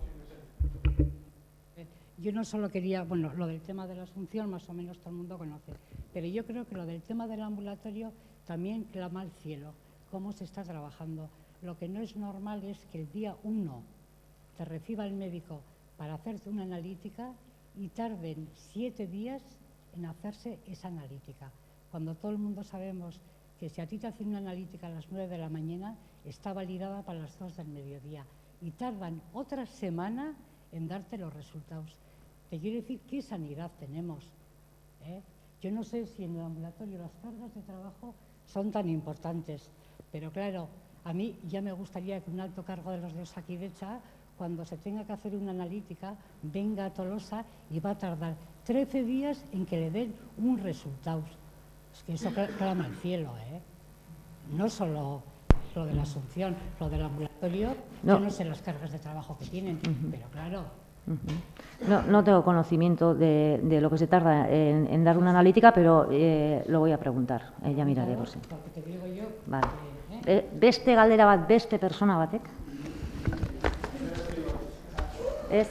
Yo no solo quería, bueno, lo del tema de la Asunción más o menos todo el mundo conoce, pero yo creo que lo del tema del ambulatorio también clama al cielo, cómo se está trabajando. Lo que no es normal es que el día 1 te reciba el médico para hacerte una analítica y tarden 7 días en hacerse esa analítica. Cuando todo el mundo sabemos que si a ti te hacen una analítica a las 9 de la mañana, está validada para las 2 del mediodía. Y tardan otra semana en darte los resultados. Te quiero decir, ¿qué sanidad tenemos? Yo no sé si en el ambulatorio las cargas de trabajo son tan importantes, pero claro, a mí ya me gustaría que un alto cargo de los de Osakidetza, cuando se tenga que hacer una analítica, venga a Tolosa y va a tardar 13 días en que le den un resultado. Es que eso clama al cielo, No solo lo de la Asunción, lo del ambulatorio, yo no sé las cargas de trabajo que tienen, pero claro. No tengo conocimiento de lo que se tarda en dar una analítica, pero lo voy a preguntar. Ya miraré, por si. Porque te digo yo. Vale. Beste galdera bat beste persona batek? Ez?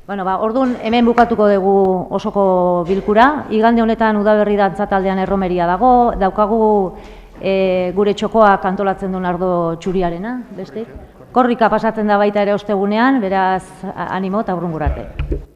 Bueno, orduan hemen bukatuko dugu osoko bilkura. Igande honetan udaberri dantza taldean erromeria daukagu gure txokoak antolatzen duen ardo txuriarena, beste. Korrika pasatzen da baita ere ostegunean, beraz animo eta hurrengora arte.